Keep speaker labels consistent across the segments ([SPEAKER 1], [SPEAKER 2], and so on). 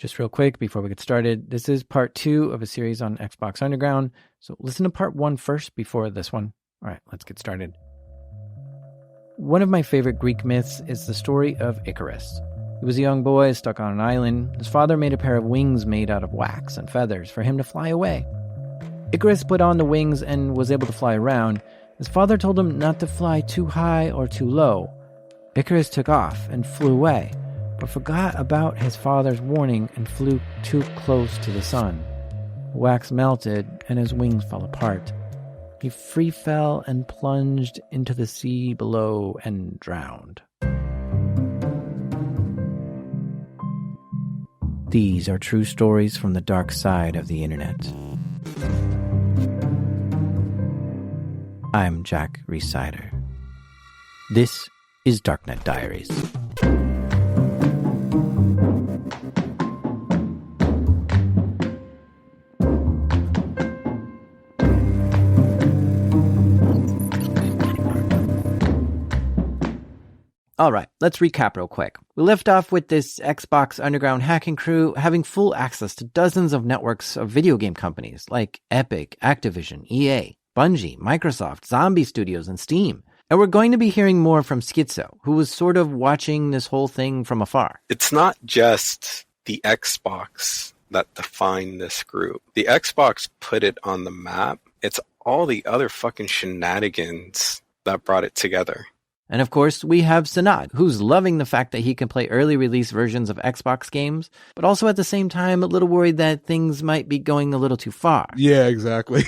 [SPEAKER 1] Just real quick before we get started, this is part 2 of a series on Xbox Underground, so listen to part 1 first before this one. All right, let's get started. One of my favorite Greek myths is the story of Icarus. He was a young boy stuck on an island. His father made a pair of wings made out of wax and feathers for him to fly away. Icarus put on the wings and was able to fly around. His father told him not to fly too high or too low. Icarus took off and flew away, but forgot about his father's warning and flew too close to the sun. The wax melted and his wings fell apart. He free fell and plunged into the sea below and drowned. These are true stories from the dark side of the internet. I'm Jack Rhysider. This is Darknet Diaries. All right, let's recap real quick. We left off with this Xbox Underground hacking crew having full access to dozens of networks of video game companies like Epic, Activision, EA, Bungie, Microsoft, Zombie Studios, and Steam. And we're going to be hearing more from Schizo, who was sort of watching this whole thing from afar.
[SPEAKER 2] It's not just the Xbox that defined this group. The Xbox put it on the map. It's all the other fucking shenanigans that brought it together.
[SPEAKER 1] And of course, we have Sanad, who's loving the fact that he can play early release versions of Xbox games, but also at the same time a little worried that things might be going a little too far.
[SPEAKER 3] Yeah, exactly.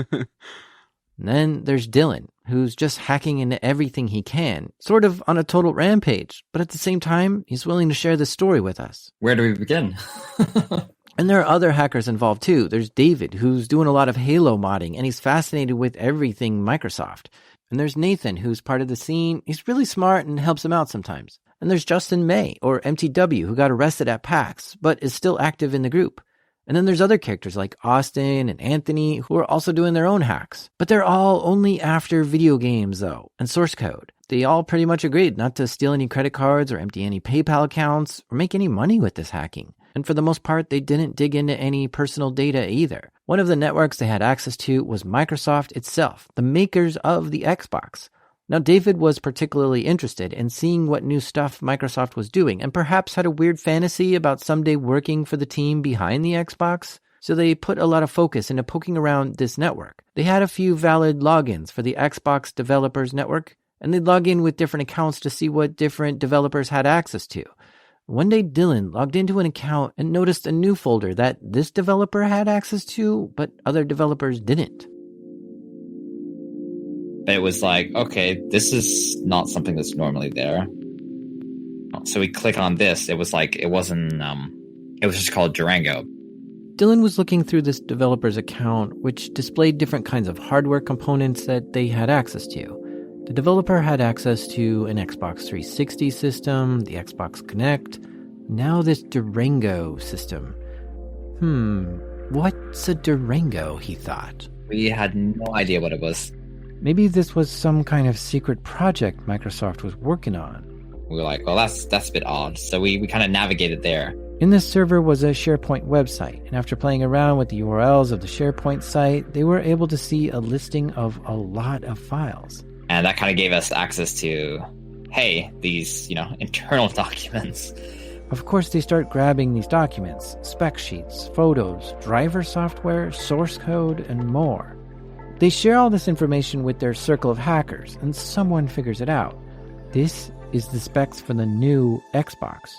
[SPEAKER 1] And then there's Dylan, who's just hacking into everything he can, sort of on a total rampage, but at the same time, he's willing to share this story with us.
[SPEAKER 4] Where do we begin?
[SPEAKER 1] And there are other hackers involved too. There's David, who's doing a lot of Halo modding, and he's fascinated with everything Microsoft. And there's Nathan, who's part of the scene. He's really smart and helps him out sometimes. And there's Justin May, or MTW, who got arrested at PAX, but is still active in the group. And then there's other characters like Austin and Anthony, who are also doing their own hacks. But they're all only after video games, though, and source code. They all pretty much agreed not to steal any credit cards or empty any PayPal accounts or make any money with this hacking. And for the most part, they didn't dig into any personal data either. One of the networks they had access to was Microsoft itself, the makers of the Xbox. Now, David was particularly interested in seeing what new stuff Microsoft was doing, and perhaps had a weird fantasy about someday working for the team behind the Xbox. So they put a lot of focus into poking around this network. They had a few valid logins for the Xbox Developers Network, and they'd log in with different accounts to see what different developers had access to. One day, Dylan logged into an account and noticed a new folder that this developer had access to, but other developers didn't.
[SPEAKER 4] It was like, okay, this is not something that's normally there. So we click on this. It was like, it wasn't, it was just called Durango.
[SPEAKER 1] Dylan was looking through this developer's account, which displayed different kinds of hardware components that they had access to. The developer had access to an Xbox 360 system, the Xbox Kinect, now this Durango system. What's a Durango, he thought.
[SPEAKER 4] We had no idea what it was.
[SPEAKER 1] Maybe this was some kind of secret project Microsoft was working on.
[SPEAKER 4] We were like, well, that's a bit odd. So we kind of navigated there.
[SPEAKER 1] In this server was a SharePoint website, and after playing around with the URLs of the SharePoint site, they were able to see a listing of a lot of files.
[SPEAKER 4] And that kind of gave us access to, hey, these, internal documents.
[SPEAKER 1] Of course, they start grabbing these documents, spec sheets, photos, driver software, source code, and more. They share all this information with their circle of hackers, and someone figures it out. This is the specs for the new Xbox,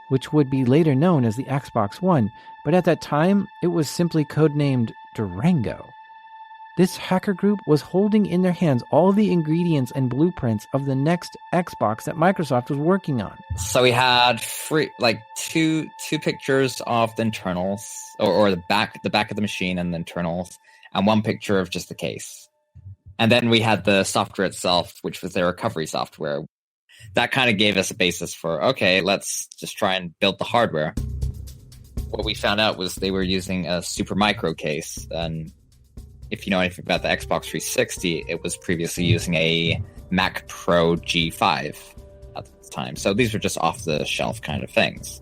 [SPEAKER 1] which would be later known as the Xbox One, but at that time, it was simply codenamed Durango. This hacker group was holding in their hands all the ingredients and blueprints of the next Xbox that Microsoft was working on.
[SPEAKER 4] So we had two pictures of the internals, or the back of the machine and the internals, and one picture of just the case. And then we had the software itself, which was their recovery software. That kind of gave us a basis for, okay, let's just try and build the hardware. What we found out was they were using a super micro case, and if you know anything about the Xbox 360, it was previously using a Mac Pro G5 at the time. So these were just off-the-shelf kind of things.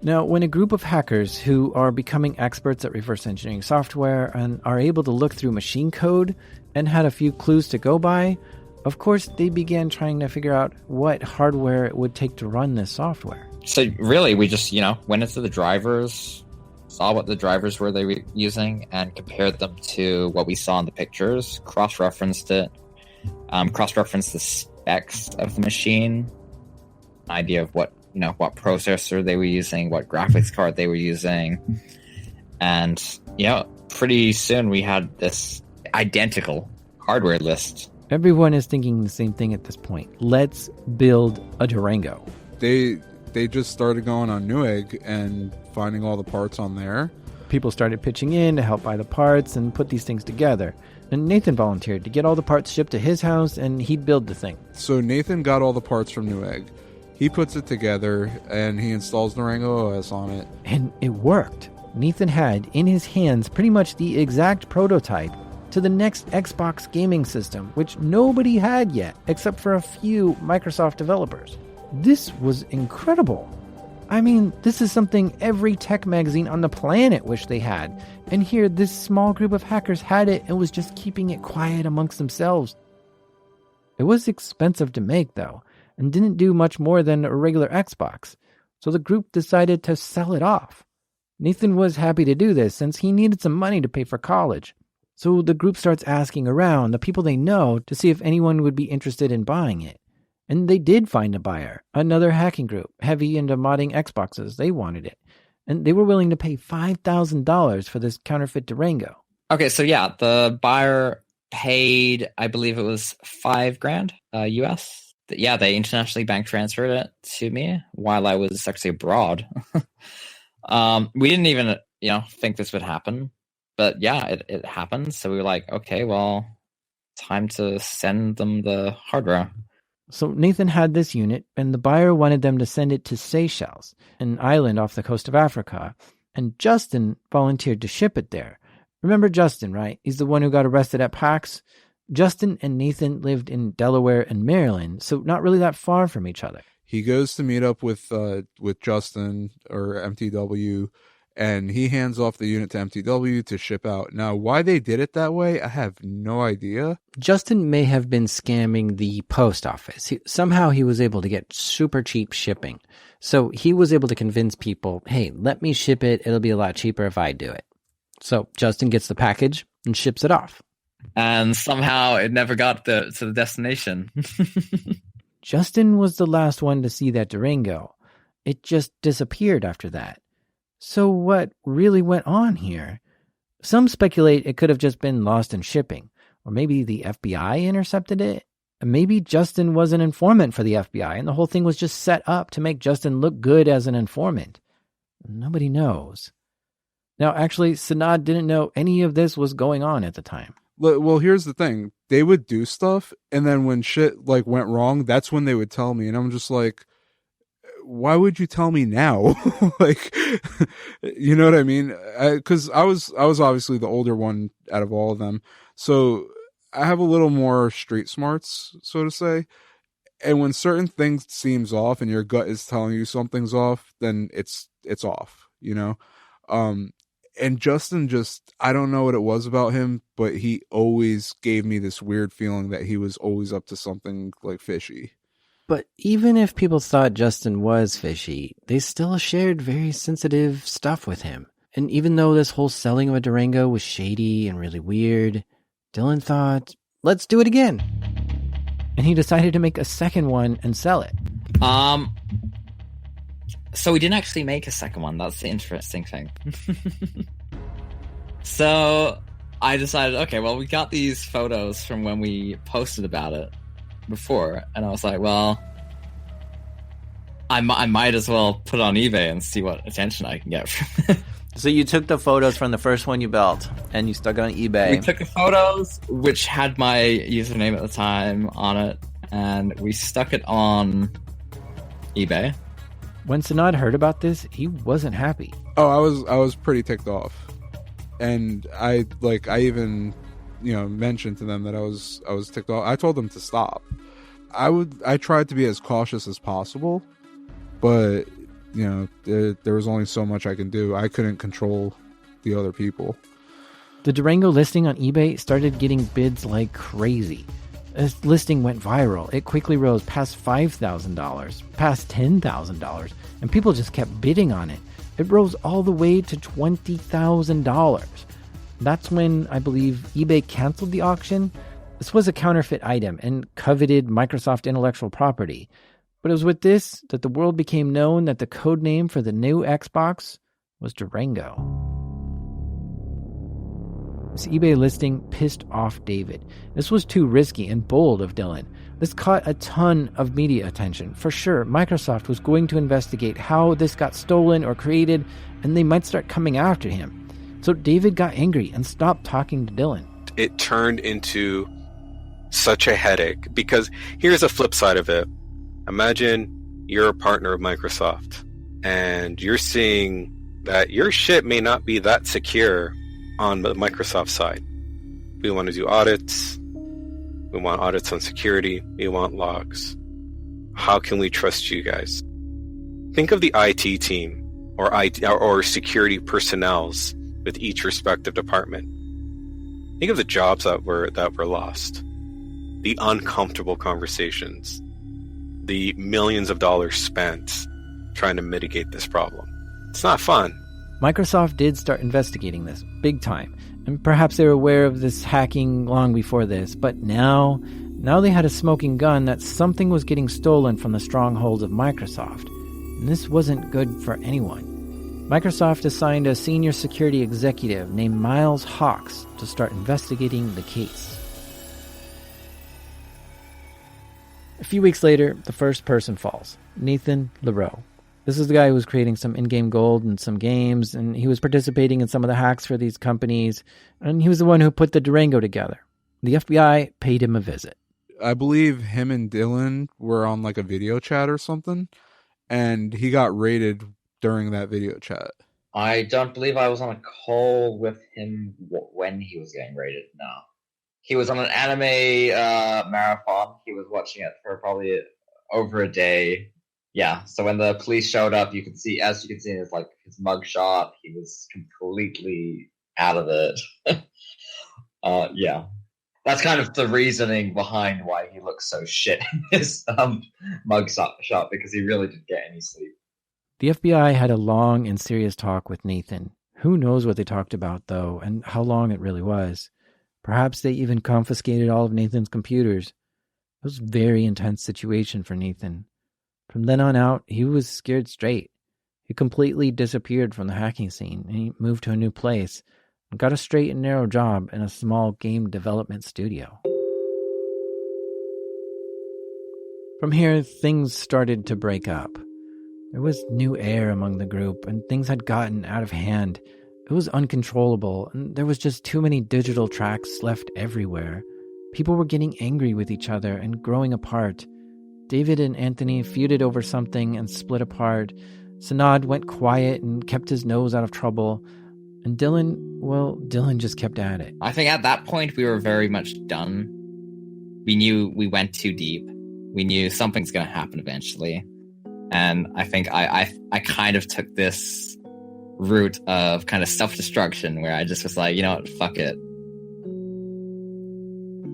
[SPEAKER 1] Now, when a group of hackers who are becoming experts at reverse engineering software and are able to look through machine code and had a few clues to go by, of course, they began trying to figure out what hardware it would take to run this software.
[SPEAKER 4] So really, we just, went into the drivers, saw what the drivers were they were using, and compared them to what we saw in the pictures, cross-referenced it, cross-referenced the specs of the machine, an idea of what processor they were using, what graphics card they were using. And, pretty soon we had this identical hardware list.
[SPEAKER 1] Everyone is thinking the same thing at this point. Let's build a Durango.
[SPEAKER 3] They just started going on Newegg and finding all the parts on there.
[SPEAKER 1] People started pitching in to help buy the parts and put these things together. And Nathan volunteered to get all the parts shipped to his house, and he'd build the thing.
[SPEAKER 3] So Nathan got all the parts from Newegg. He puts it together, and he installs Durango OS on it.
[SPEAKER 1] And it worked. Nathan had in his hands pretty much the exact prototype to the next Xbox gaming system, which nobody had yet, except for a few Microsoft developers. This was incredible. I mean, this is something every tech magazine on the planet wished they had. And here, this small group of hackers had it and was just keeping it quiet amongst themselves. It was expensive to make, though, and didn't do much more than a regular Xbox, so the group decided to sell it off. Nathan was happy to do this since he needed some money to pay for college. So the group starts asking around the people they know to see if anyone would be interested in buying it. And they did find a buyer, another hacking group, heavy into modding Xboxes. They wanted it. And they were willing to pay $5,000 for this counterfeit Durango.
[SPEAKER 4] Okay, so yeah, the buyer paid, I believe it was $5,000 US. Yeah, they internationally bank transferred it to me while I was actually abroad. We didn't even, think this would happen. But yeah, it happened. So we were like, okay, well, time to send them the hardware.
[SPEAKER 1] So Nathan had this unit, and the buyer wanted them to send it to Seychelles, an island off the coast of Africa. And Justin volunteered to ship it there. Remember Justin, right? He's the one who got arrested at PAX. Justin and Nathan lived in Delaware and Maryland, so not really that far from each other.
[SPEAKER 3] He goes to meet up with Justin or MTW, and he hands off the unit to MTW to ship out. Now, why they did it that way, I have no idea.
[SPEAKER 1] Justin may have been scamming the post office. Somehow he was able to get super cheap shipping. So he was able to convince people, hey, let me ship it. It'll be a lot cheaper if I do it. So Justin gets the package and ships it off.
[SPEAKER 4] And somehow it never got to the destination.
[SPEAKER 1] Justin was the last one to see that Durango. It just disappeared after that. So what really went on here? Some speculate it could have just been lost in shipping, or maybe the FBI intercepted it. And maybe Justin was an informant for the FBI, and the whole thing was just set up to make Justin look good as an informant. Nobody knows. Now, actually, Sanad didn't know any of this was going on at the time.
[SPEAKER 3] Well, here's the thing. They would do stuff, and then when shit went wrong, that's when they would tell me, and I'm just like, why would you tell me now? You know what I mean? Because I was obviously the older one out of all of them, so I have a little more street smarts, so to say. And when certain things seems off, and your gut is telling you something's off, then it's off. And Justin I don't know what it was about him, but he always gave me this weird feeling that he was always up to something fishy.
[SPEAKER 1] But even if people thought Justin was fishy, they still shared very sensitive stuff with him. And even though this whole selling of a Durango was shady and really weird, Dylan thought, let's do it again. And he decided to make a second one and sell it.
[SPEAKER 4] So we didn't actually make a second one. That's the interesting thing. So I decided, okay, well, we got these photos from when we posted about it before, and I was like, well, I might as well put it on eBay and see what attention I can get from it.
[SPEAKER 1] So you took the photos from the first one you built, and you stuck it on eBay.
[SPEAKER 4] We took the photos, which had my username at the time on it, and we stuck it on eBay.
[SPEAKER 1] When Sanad heard about this, he wasn't happy.
[SPEAKER 3] Oh, I was pretty ticked off. And I even, mentioned to them that I was ticked off. I told them to stop. I tried to be as cautious as possible, but there was only so much I can do. I couldn't control the other people.
[SPEAKER 1] The Durango listing on eBay started getting bids like crazy. This listing went viral. It quickly rose past $5,000, past $10,000, and people just kept bidding on it. It rose all the way to $20,000. That's when, I believe, eBay canceled the auction. This was a counterfeit item and coveted Microsoft intellectual property. But it was with this that the world became known that the code name for the new Xbox was Durango. This eBay listing pissed off David. This was too risky and bold of Dylan. This caught a ton of media attention. For sure, Microsoft was going to investigate how this got stolen or created, and they might start coming after him. So David got angry and stopped talking to Dylan.
[SPEAKER 2] It turned into such a headache, because here's a flip side of it. Imagine you're a partner of Microsoft and you're seeing that your shit may not be that secure on the Microsoft side. We want to do audits. We want audits on security. We want logs. How can we trust you guys? Think of the IT team or security personnels with each respective department. Think of the jobs that were lost, the uncomfortable conversations, the millions of dollars spent trying to mitigate this problem. It's not fun.
[SPEAKER 1] Microsoft did start investigating this big time, and perhaps they were aware of this hacking long before this, but now they had a smoking gun that something was getting stolen from the strongholds of Microsoft, and this wasn't good for anyone. Microsoft assigned a senior security executive named Miles Hawks to start investigating the case. A few weeks later, the first person falls, Nathan Leroux. This is the guy who was creating some in-game gold in some games, and he was participating in some of the hacks for these companies, and he was the one who put the Durango together. The FBI paid him a visit.
[SPEAKER 3] I believe him and Dylan were on like a video chat or something, and he got raided during that video chat.
[SPEAKER 4] I don't believe I was on a call with him when he was getting raided. No. He was on an anime marathon. He was watching it for probably over a day. Yeah, so when the police showed up, you can see in his mugshot, he was completely out of it. Yeah. That's kind of the reasoning behind why he looks so shit in his mugshot, because he really didn't get any sleep.
[SPEAKER 1] The FBI had a long and serious talk with Nathan. Who knows what they talked about, though, and how long it really was. Perhaps they even confiscated all of Nathan's computers. It was a very intense situation for Nathan. From then on out, he was scared straight. He completely disappeared from the hacking scene, and he moved to a new place and got a straight and narrow job in a small game development studio. From here, things started to break up. There was new air among the group, and things had gotten out of hand. It was uncontrollable, and there was just too many digital tracks left everywhere. People were getting angry with each other and growing apart. David and Anthony feuded over something and split apart. Sanad went quiet and kept his nose out of trouble. And Dylan just kept at it.
[SPEAKER 4] I think at that point we were very much done. We knew we went too deep. We knew something's going to happen eventually. And I think I kind of took this route of kind of self-destruction where I just was like, you know what, fuck it.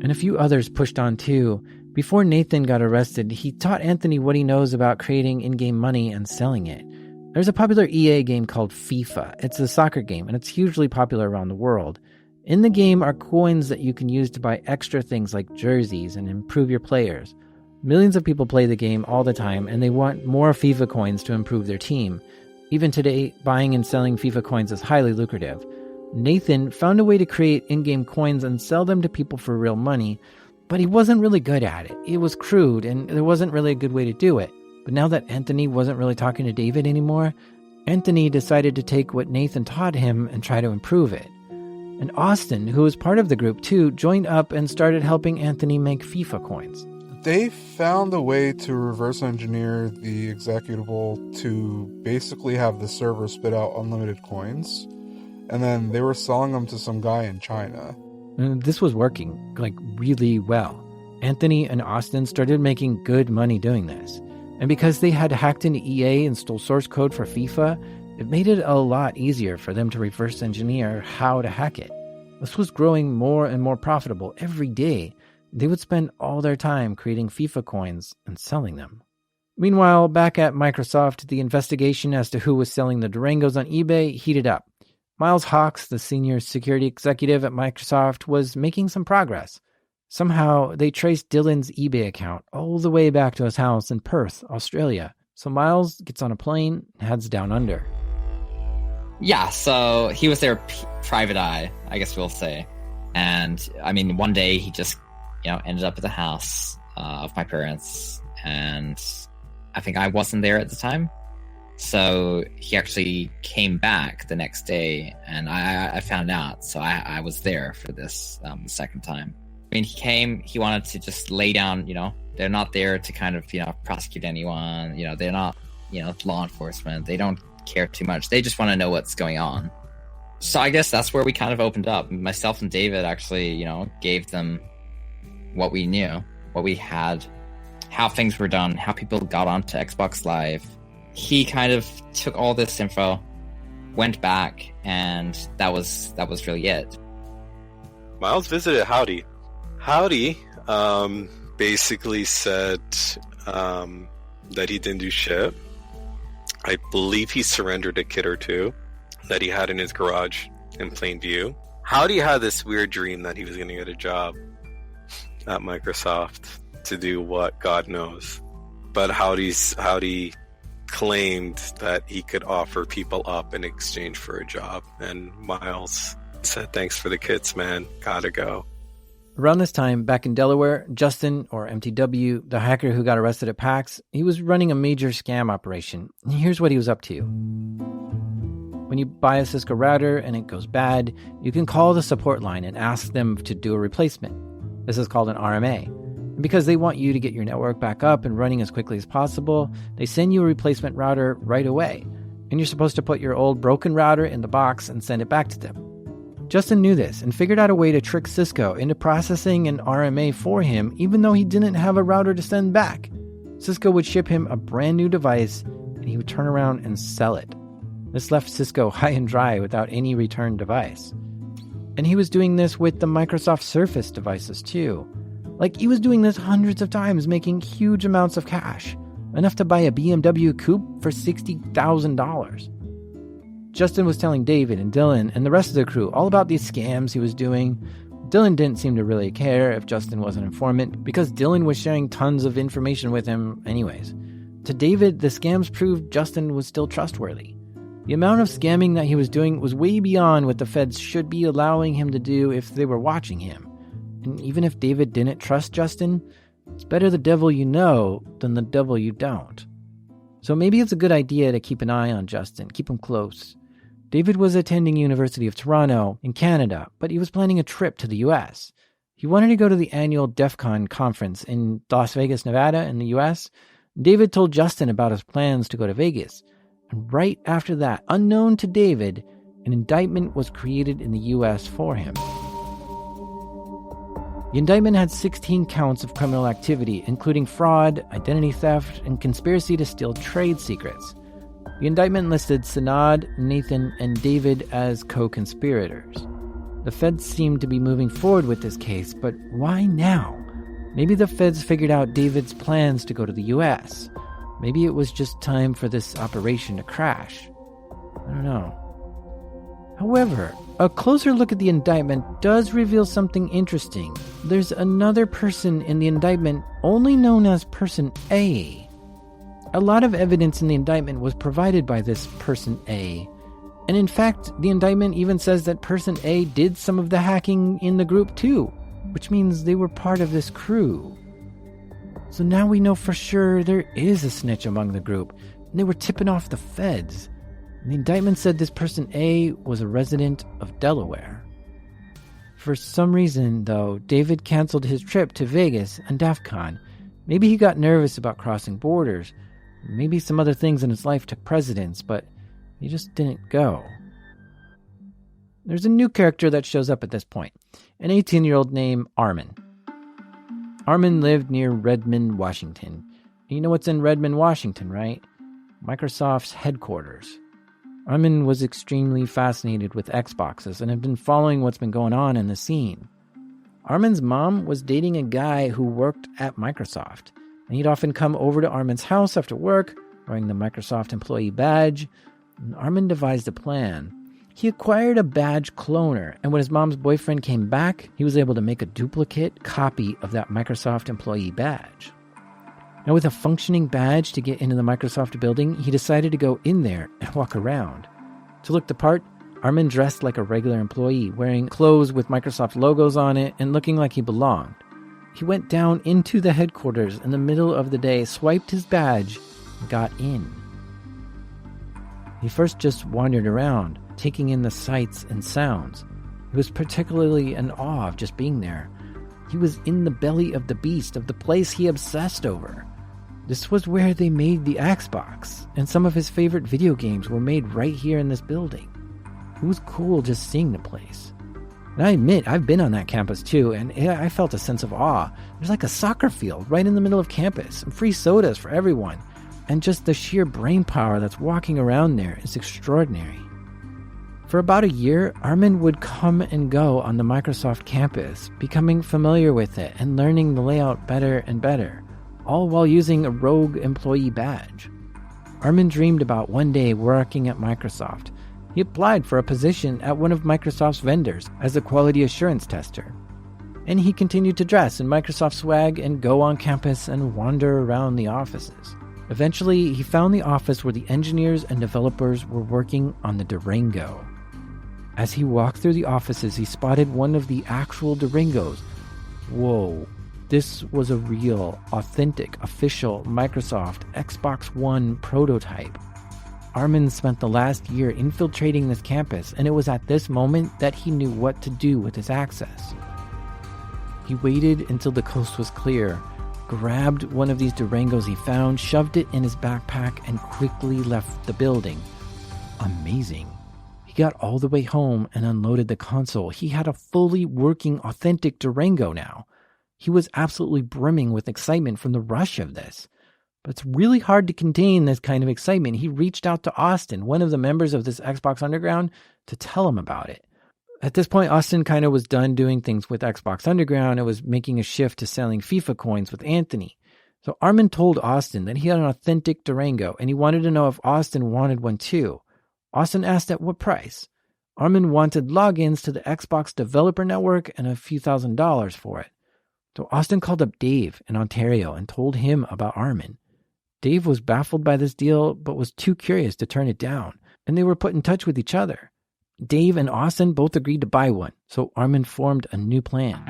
[SPEAKER 1] And a few others pushed on too. Before Nathan got arrested, he taught Anthony what he knows about creating in-game money and selling it. There's a popular EA game called FIFA. It's a soccer game, and it's hugely popular around the world. In the game are coins that you can use to buy extra things like jerseys and improve your players. Millions of people play the game all the time, and they want more FIFA coins to improve their team. Even today, buying and selling FIFA coins is highly lucrative. Nathan found a way to create in-game coins and sell them to people for real money, but he wasn't really good at it. It was crude, and there wasn't really a good way to do it. But now that Anthony wasn't really talking to David anymore, Anthony decided to take what Nathan taught him and try to improve it. And Austin, who was part of the group too, joined up and started helping Anthony make FIFA coins.
[SPEAKER 3] They found a way to reverse engineer the executable to basically have the server spit out unlimited coins, and then they were selling them to some guy in China.
[SPEAKER 1] And this was working, really well. Anthony and Austin started making good money doing this. And because they had hacked into EA and stole source code for FIFA, it made it a lot easier for them to reverse engineer how to hack it. This was growing more and more profitable every day. They would spend all their time creating FIFA coins and selling them. Meanwhile, back at Microsoft, the investigation as to who was selling the Durangos on eBay heated up. Miles Hawks, the senior security executive at Microsoft, was making some progress. Somehow, they traced Dylan's eBay account all the way back to his house in Perth, Australia. So Miles gets on a plane and heads down under.
[SPEAKER 4] Yeah, so he was their private eye, I guess we'll say. And, I mean, one day he just, ended up at the house of my parents. And I think I wasn't there at the time. So he actually came back the next day, and I found out. So I was there for this the second time. I mean, he came, he wanted to just lay down, they're not there to kind of, prosecute anyone. They're not, law enforcement. They don't care too much. They just want to know what's going on. So I guess that's where we kind of opened up. Myself and David actually, gave them what we knew, what we had, how things were done, how people got onto Xbox Live. He kind of took all this info, went back, and that was really it.
[SPEAKER 2] Miles visited Howdy. Howdy basically said that he didn't do shit. I believe he surrendered a kid or two that he had in his garage in plain view. Howdy had this weird dream that he was going to get a job at Microsoft to do what, God knows. But Howdy claimed that he could offer people up in exchange for a job, and Miles said, "Thanks for the kits, man. Gotta go."
[SPEAKER 1] Around this time, back in Delaware, Justin, or MTW, the hacker who got arrested at PAX, he was running a major scam operation. And here's what he was up to. When you buy a Cisco router and it goes bad, you can call the support line and ask them to do a replacement. This is called an RMA. And because they want you to get your network back up and running as quickly as possible, they send you a replacement router right away. And you're supposed to put your old broken router in the box and send it back to them. Justin knew this and figured out a way to trick Cisco into processing an RMA for him, even though he didn't have a router to send back. Cisco would ship him a brand new device, and he would turn around and sell it. This left Cisco high and dry without any return device. And he was doing this with the Microsoft Surface devices too. Like, he was doing this hundreds of times, making huge amounts of cash, enough to buy a BMW coupe for $60,000. Justin was telling David and Dylan and the rest of the crew all about these scams he was doing. Dylan didn't seem to really care if Justin was an informant, because Dylan was sharing tons of information with him anyways. To David, the scams proved Justin was still trustworthy. The amount of scamming that he was doing was way beyond what the feds should be allowing him to do if they were watching him. And even if David didn't trust Justin, it's better the devil you know than the devil you don't. So maybe it's a good idea to keep an eye on Justin, keep him close. David was attending University of Toronto in Canada, but he was planning a trip to the US. He wanted to go to the annual DEF CON conference in Las Vegas, Nevada in the US. David told Justin about his plans to go to Vegas. And right after that, unknown to David, an indictment was created in the US for him. The indictment had 16 counts of criminal activity, including fraud, identity theft, and conspiracy to steal trade secrets. The indictment listed Sanad, Nathan, and David as co-conspirators. The feds seemed to be moving forward with this case, but why now? Maybe the feds figured out David's plans to go to the US. Maybe it was just time for this operation to crash. I don't know. However, a closer look at the indictment does reveal something interesting. There's another person in the indictment only known as Person A. A lot of evidence in the indictment was provided by this Person A. And in fact, the indictment even says that Person A did some of the hacking in the group too, which means they were part of this crew. So now we know for sure there is a snitch among the group, and they were tipping off the feds. And the indictment said this Person A was a resident of Delaware. For some reason, though, David canceled his trip to Vegas and DEF CON. Maybe he got nervous about crossing borders. Maybe some other things in his life took precedence, but he just didn't go. There's a new character that shows up at this point, an 18-year-old named Armin. Armin lived near Redmond, Washington. You know what's in Redmond, Washington, right? Microsoft's headquarters. Armin was extremely fascinated with Xboxes and had been following what's been going on in the scene. Armin's mom was dating a guy who worked at Microsoft, and he'd often come over to Armin's house after work, wearing the Microsoft employee badge. And Armin devised a plan. He acquired a badge cloner, and when his mom's boyfriend came back, he was able to make a duplicate copy of that Microsoft employee badge. Now, with a functioning badge to get into the Microsoft building, he decided to go in there and walk around. To look the part, Armin dressed like a regular employee, wearing clothes with Microsoft logos on it and looking like he belonged. He went down into the headquarters in the middle of the day, swiped his badge, and got in. He first just wandered around, taking in the sights and sounds. He was particularly in awe of just being there. He was in the belly of the beast, of the place he obsessed over. This was where they made the Xbox, and some of his favorite video games were made right here in this building. It was cool just seeing the place. And I admit, I've been on that campus too, and I felt a sense of awe. There's like a soccer field right in the middle of campus, and free sodas for everyone. And just the sheer brain power that's walking around there is extraordinary. For about a year, Armin would come and go on the Microsoft campus, becoming familiar with it and learning the layout better and better, all while using a rogue employee badge. Armin dreamed about one day working at Microsoft. He applied for a position at one of Microsoft's vendors as a quality assurance tester. And he continued to dress in Microsoft swag and go on campus and wander around the offices. Eventually, he found the office where the engineers and developers were working on the Durango. As he walked through the offices, he spotted one of the actual Durangos. Whoa, this was a real, authentic, official Microsoft Xbox One prototype. Armin spent the last year infiltrating this campus, and it was at this moment that he knew what to do with his access. He waited until the coast was clear, grabbed one of these Durangos he found, shoved it in his backpack, and quickly left the building. Amazing. He got all the way home and unloaded the console. He had a fully working, authentic Durango now. He was absolutely brimming with excitement from the rush of this. But it's really hard to contain this kind of excitement. He reached out to Austin, one of the members of this Xbox Underground, to tell him about it. At this point, Austin kind of was done doing things with Xbox Underground and was making a shift to selling FIFA coins with Anthony. So Armin told Austin that he had an authentic Durango, and he wanted to know if Austin wanted one too. Austin asked at what price. Armin wanted logins to the Xbox Developer Network and a few $1,000s for it. So Austin called up Dave in Ontario and told him about Armin. Dave was baffled by this deal, but was too curious to turn it down, and they were put in touch with each other. Dave and Austin both agreed to buy one, so Armin formed a new plan.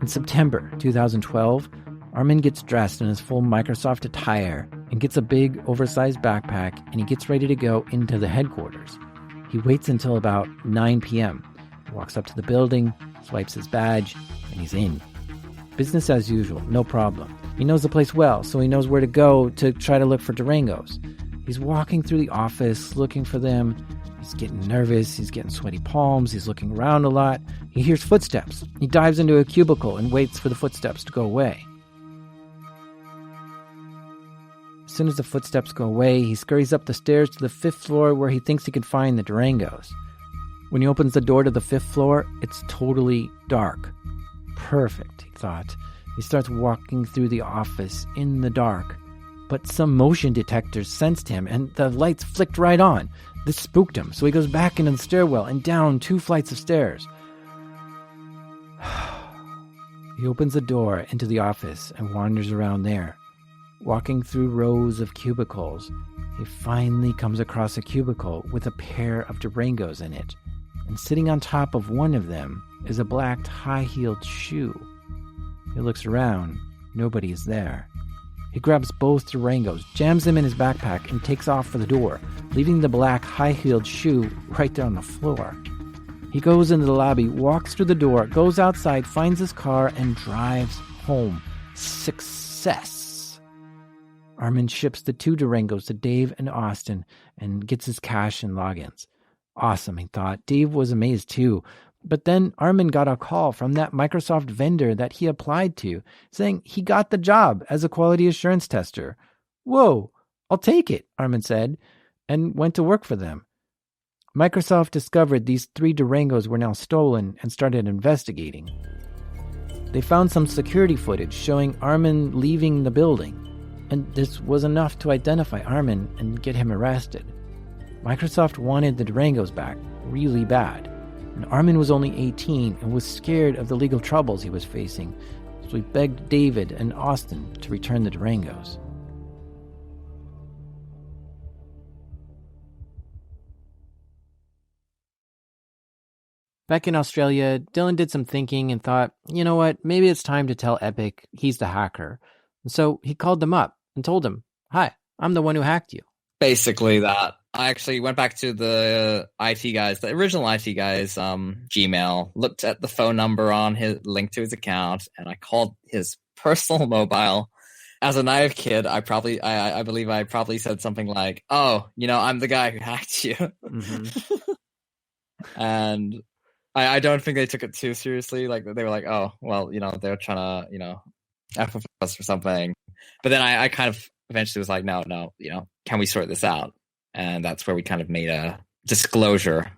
[SPEAKER 1] In September 2012, Armin gets dressed in his full Microsoft attire and gets a big, oversized backpack, and he gets ready to go into the headquarters. He waits until about 9 p.m., walks up to the building, swipes his badge, and he's in. Business as usual, no problem. He knows the place well, so he knows where to go to try to look for Durangos. He's walking through the office, looking for them. He's getting nervous, he's getting sweaty palms, he's looking around a lot. He hears footsteps. He dives into a cubicle and waits for the footsteps to go away. As soon as the footsteps go away, he scurries up the stairs to the 5th floor where he thinks he could find the Durangos. When he opens the door to the 5th floor, it's totally dark. Perfect, he thought. He starts walking through the office in the dark, but some motion detectors sensed him and the lights flicked right on. This spooked him, so he goes back into the stairwell and down 2 flights of stairs. He opens the door into the office and wanders around there. Walking through rows of cubicles, he finally comes across a cubicle with a pair of Durangos in it, and sitting on top of one of them is a black high-heeled shoe. He looks around. Nobody is there. He grabs both Durangos, jams them in his backpack, and takes off for the door, leaving the black high-heeled shoe right there on the floor. He goes into the lobby, walks through the door, goes outside, finds his car, and drives home. Success! Armin ships the 2 Durangos to Dave and Austin and gets his cash and logins. Awesome, he thought. Dave was amazed too. But then Armin got a call from that Microsoft vendor that he applied to, saying he got the job as a quality assurance tester. Whoa, I'll take it, Armin said, and went to work for them. Microsoft discovered these 3 Durangos were now stolen and started investigating. They found some security footage showing Armin leaving the building, and this was enough to identify Armin and get him arrested. Microsoft wanted the Durangos back really bad, and Armin was only 18 and was scared of the legal troubles he was facing, so he begged David and Austin to return the Durangos. Back in Australia, Dylan did some thinking and thought, you know what, maybe it's time to tell Epic he's the hacker. And so he called them up and told them, hi, I'm the one who hacked you.
[SPEAKER 4] Basically that. I actually went back to the IT guys, the original IT guys' Gmail, looked at the phone number on his link to his account, and I called his personal mobile. As a naive kid, I believe I probably said something like, oh, I'm the guy who hacked you.
[SPEAKER 1] Mm-hmm.
[SPEAKER 4] And I don't think they took it too seriously. Like, they were like, oh, well, they're trying to, F with us or something. But then I kind of eventually was like, no, can we sort this out? And that's where we kind of made a disclosure.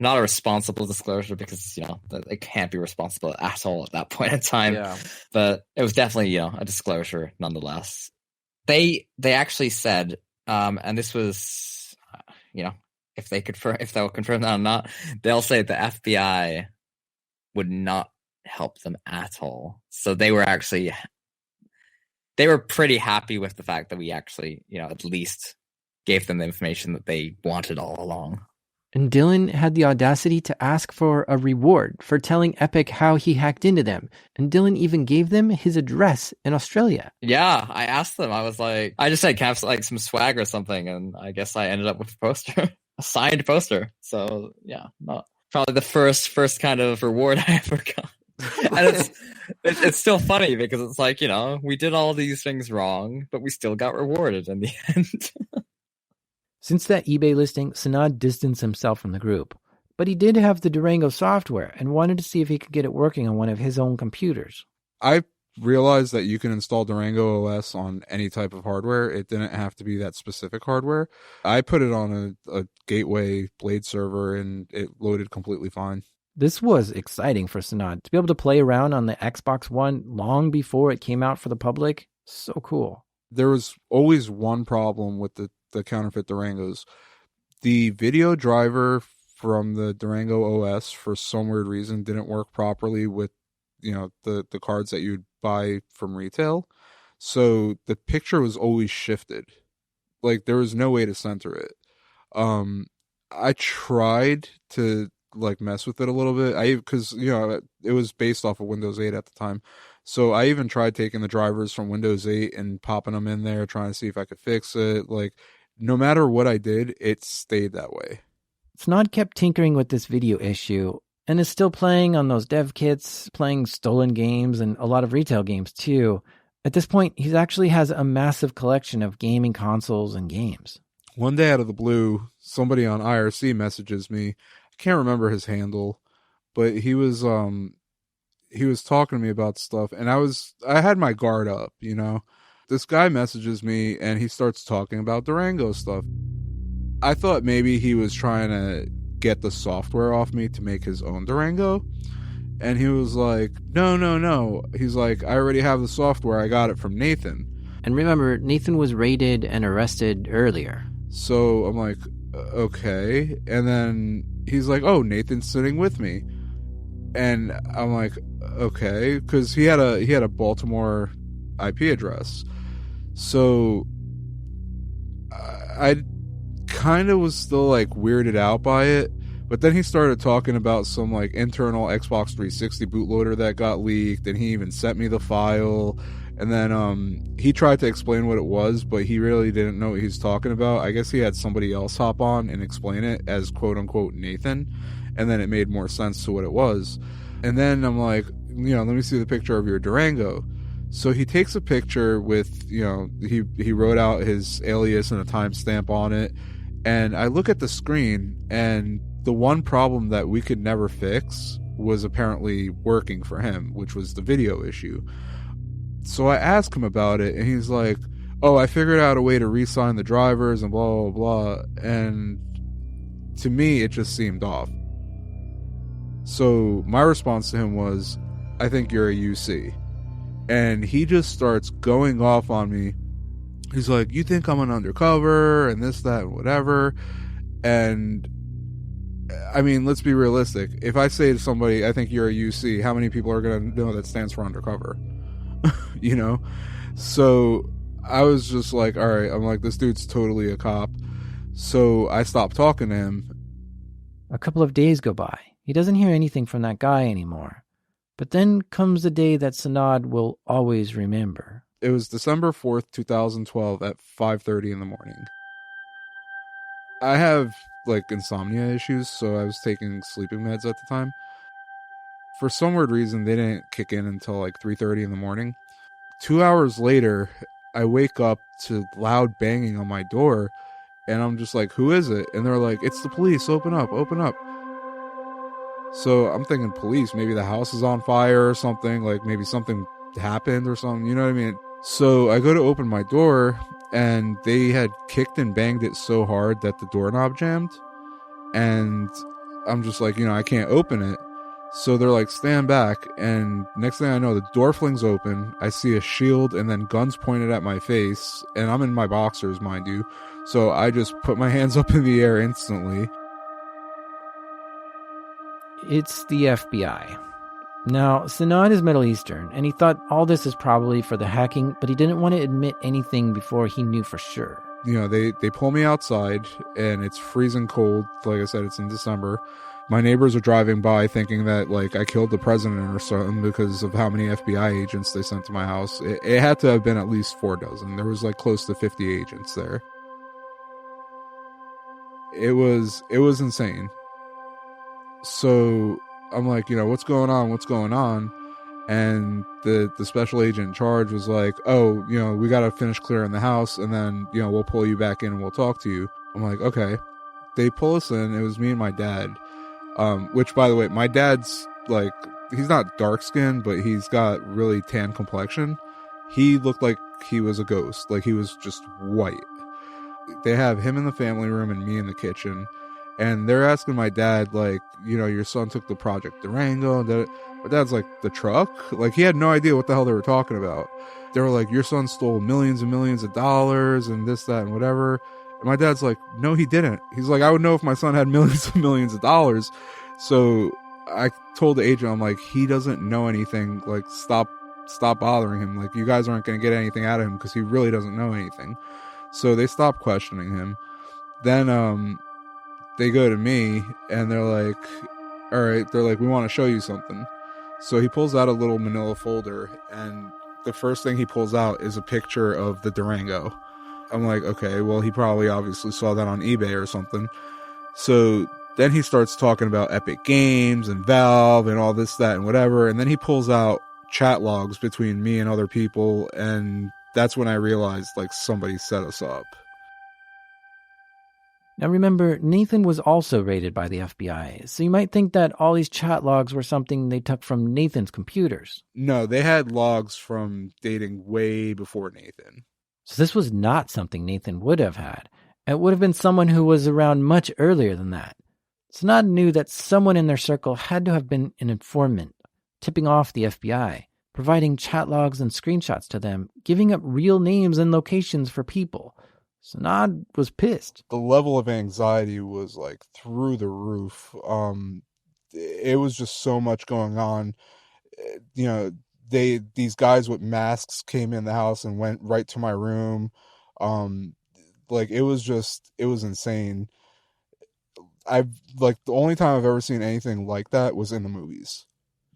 [SPEAKER 4] Not a responsible disclosure because, it can't be responsible at all at that point in time.
[SPEAKER 1] Yeah.
[SPEAKER 4] But it was definitely, a disclosure nonetheless. They actually said, and this was, if they'll confirm that or not, they'll say the FBI would not help them at all. So they were pretty happy with the fact that we actually, at least gave them the information that they wanted all along.
[SPEAKER 1] And Dylan had the audacity to ask for a reward for telling Epic how he hacked into them. And Dylan even gave them his address in Australia.
[SPEAKER 4] Yeah, I asked them. I was like, I just said, can I have like some swag or something? And I guess I ended up with a poster. A signed poster. So yeah, not probably the first kind of reward I ever got. And it's still funny because it's like, we did all these things wrong, but we still got rewarded in the end.
[SPEAKER 1] Since that eBay listing, Sanad distanced himself from the group. But he did have the Durango software and wanted to see if he could get it working on one of his own computers.
[SPEAKER 3] I realized that you can install Durango OS on any type of hardware. It didn't have to be that specific hardware. I put it on a Gateway Blade server and it loaded completely fine.
[SPEAKER 1] This was exciting for Sanad to be able to play around on the Xbox One long before it came out for the public. So cool.
[SPEAKER 3] There was always one problem with the counterfeit Durangos. The video driver from the Durango OS, for some weird reason, didn't work properly with the cards that you'd buy from retail. So the picture was always shifted. Like, there was no way to center it. I tried to mess with it a little bit. Because it was based off of Windows 8 at the time. So I even tried taking the drivers from Windows 8 and popping them in there, trying to see if I could fix it. Like, no matter what I did, it stayed that way.
[SPEAKER 1] Snod kept tinkering with this video issue and is still playing on those dev kits, playing stolen games and a lot of retail games too. At this point, he actually has a massive collection of gaming consoles and games.
[SPEAKER 3] One day out of the blue, somebody on IRC messages me. I can't remember his handle, but he was talking to me about stuff, and I had my guard up, This guy messages me, and he starts talking about Durango stuff. I thought maybe he was trying to get the software off me to make his own Durango, and he was like, no. He's like, I already have the software. I got it from Nathan.
[SPEAKER 1] And remember, Nathan was raided and arrested earlier.
[SPEAKER 3] So I'm like, okay. And then he's like, oh, Nathan's sitting with me. And I'm like, okay, because he had a Baltimore IP address. So I kind of was still weirded out by it. But then he started talking about some internal Xbox 360 bootloader that got leaked, and he even sent me the file. And then he tried to explain what it was, but he really didn't know what he was talking about. I guess he had somebody else hop on and explain it as quote-unquote Nathan, and then it made more sense to what it was. And then I'm like, let me see the picture of your Durango. So he takes a picture with, he wrote out his alias and a timestamp on it, and I look at the screen, and the one problem that we could never fix was apparently working for him, which was the video issue. So I asked him about it, and he's like, oh, I figured out a way to re-sign the drivers and blah, blah, blah. And to me, it just seemed off. So my response to him was, I think you're a UC. And he just starts going off on me. He's like, you think I'm an undercover and this, that, and whatever. And I mean, let's be realistic. If I say to somebody, I think you're a UC, how many people are going to know that stands for undercover? You know? So I was just like, all right, I'm like, this dude's totally a cop. So I stopped talking to him.
[SPEAKER 1] A couple of days go by. He doesn't hear anything from that guy anymore. But then comes the day that Sanad will always remember.
[SPEAKER 3] It was December 4th, 2012 at 5:30 in the morning. I have, like, insomnia issues, so I was taking sleeping meds at the time. For some weird reason, they didn't kick in until, like, 3:30 in the morning. 2 hours later, I wake up to loud banging on my door, and I'm just like, who is it? And they're like, it's the police, open up, open up. So I'm thinking police, maybe the house is on fire or something, like maybe something happened or something, you know what I mean? So I go to open my door, and they had kicked and banged it so hard that the doorknob jammed, and I'm just like, I can't open it. So they're like, stand back, and next thing I know, the door flings open, I see a shield and then guns pointed at my face, and I'm in my boxers, mind you, so I just put my hands up in the air instantly.
[SPEAKER 1] It's the FBI. Now, Sanad is Middle Eastern, and he thought all this is probably for the hacking, but he didn't want to admit anything before he knew for sure.
[SPEAKER 3] They pull me outside, and it's freezing cold. Like I said, it's in December. My neighbors are driving by thinking that, like, I killed the president or something because of how many FBI agents they sent to my house. It had to have been at least 4 dozen. There was, like, close to 50 agents there. It was insane. So I'm like, what's going on? And the special agent in charge was like, oh, we got to finish clearing the house, and then, we'll pull you back in and we'll talk to you. I'm like, okay. They pull us in. It was me and my dad, which, by the way, my dad's, like, he's not dark skinned, but he's got really tan complexion. He looked like he was a ghost. Like, he was just white. They have him in the family room and me in the kitchen. And they're asking my dad, like, your son took the Project Durango. My dad's like, the truck? Like, he had no idea what the hell they were talking about. They were like, your son stole millions and millions of dollars and this, that, and whatever. And my dad's like, no, he didn't. He's like, I would know if my son had millions and millions of dollars. So I told the agent, I'm like, he doesn't know anything. Like, stop bothering him. Like, you guys aren't going to get anything out of him because he really doesn't know anything. So they stopped questioning him. Then, they go to me and they're like, all right, they're like, we want to show you something. So he pulls out a little manila folder, and the first thing he pulls out is a picture of the Durango. I'm like, okay, well, he probably obviously saw that on eBay or something. So then he starts talking about Epic Games and Valve and all this, that, and whatever. And then he pulls out chat logs between me and other people. And that's when I realized, like, somebody set us up.
[SPEAKER 1] Now remember, Nathan was also raided by the FBI, so you might think that all these chat logs were something they took from Nathan's computers.
[SPEAKER 3] No, they had logs from dating way before Nathan.
[SPEAKER 1] So this was not something Nathan would have had. It would have been someone who was around much earlier than that. Sanad knew that someone in their circle had to have been an informant, tipping off the FBI, providing chat logs and screenshots to them, giving up real names and locations for people. Sanad was pissed.
[SPEAKER 3] The level of anxiety was, like, through the roof. It was just so much going on. These guys with masks came in the house and went right to my room. It was insane. The only time I've ever seen anything like that was in the movies.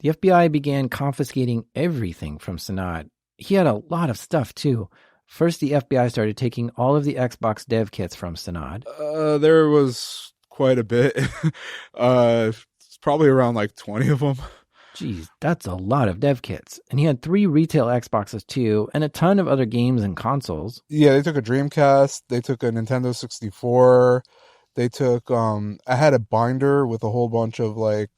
[SPEAKER 1] The FBI began confiscating everything from Sanad. He had a lot of stuff too. First, the FBI started taking all of the Xbox dev kits from Sanad.
[SPEAKER 3] There was quite a bit. It's probably around like 20 of them.
[SPEAKER 1] Geez, that's a lot of dev kits. And he had 3 retail Xboxes too, and a ton of other games and consoles.
[SPEAKER 3] Yeah, they took a Dreamcast, they took a Nintendo 64, They took I had a binder with a whole bunch of like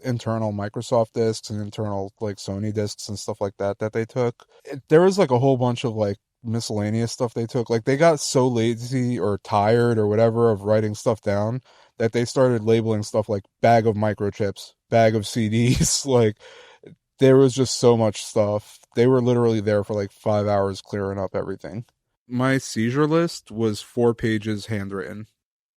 [SPEAKER 3] internal Microsoft disks and internal like Sony disks and stuff like that they took. There was like a whole bunch of like miscellaneous stuff they took. Like they got so lazy or tired or whatever of writing stuff down that they started labeling stuff like bag of microchips, bag of CDs. Like there was just so much stuff. They were literally there for like 5 hours clearing up everything. My seizure list was 4 pages handwritten.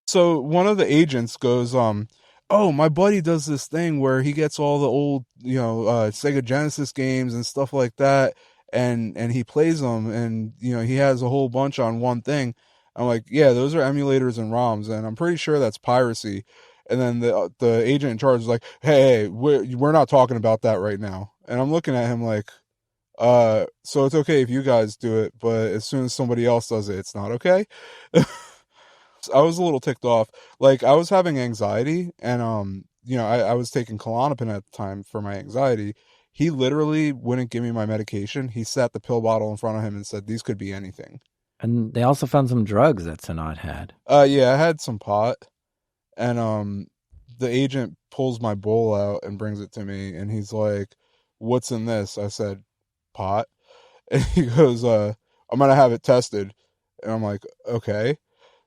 [SPEAKER 3] So one of the agents goes, oh, my buddy does this thing where he gets all the old, Sega Genesis games and stuff like that, and he plays them, and, he has a whole bunch on one thing. I'm like, yeah, those are emulators and ROMs, and I'm pretty sure that's piracy. And then the agent in charge is like, hey, we're not talking about that right now. And I'm looking at him like, so it's okay if you guys do it, but as soon as somebody else does it, it's not okay. I was a little ticked off. Like I was having anxiety, and I was taking Klonopin at the time for my anxiety. He literally wouldn't give me my medication. He sat the pill bottle in front of him and said, "These could be anything."
[SPEAKER 1] And they also found some drugs that Sanad had.
[SPEAKER 3] Yeah, I had some pot, and the agent pulls my bowl out and brings it to me, and he's like, "What's in this?" I said, "Pot," and he goes, "I'm gonna have it tested," and I'm like, "Okay."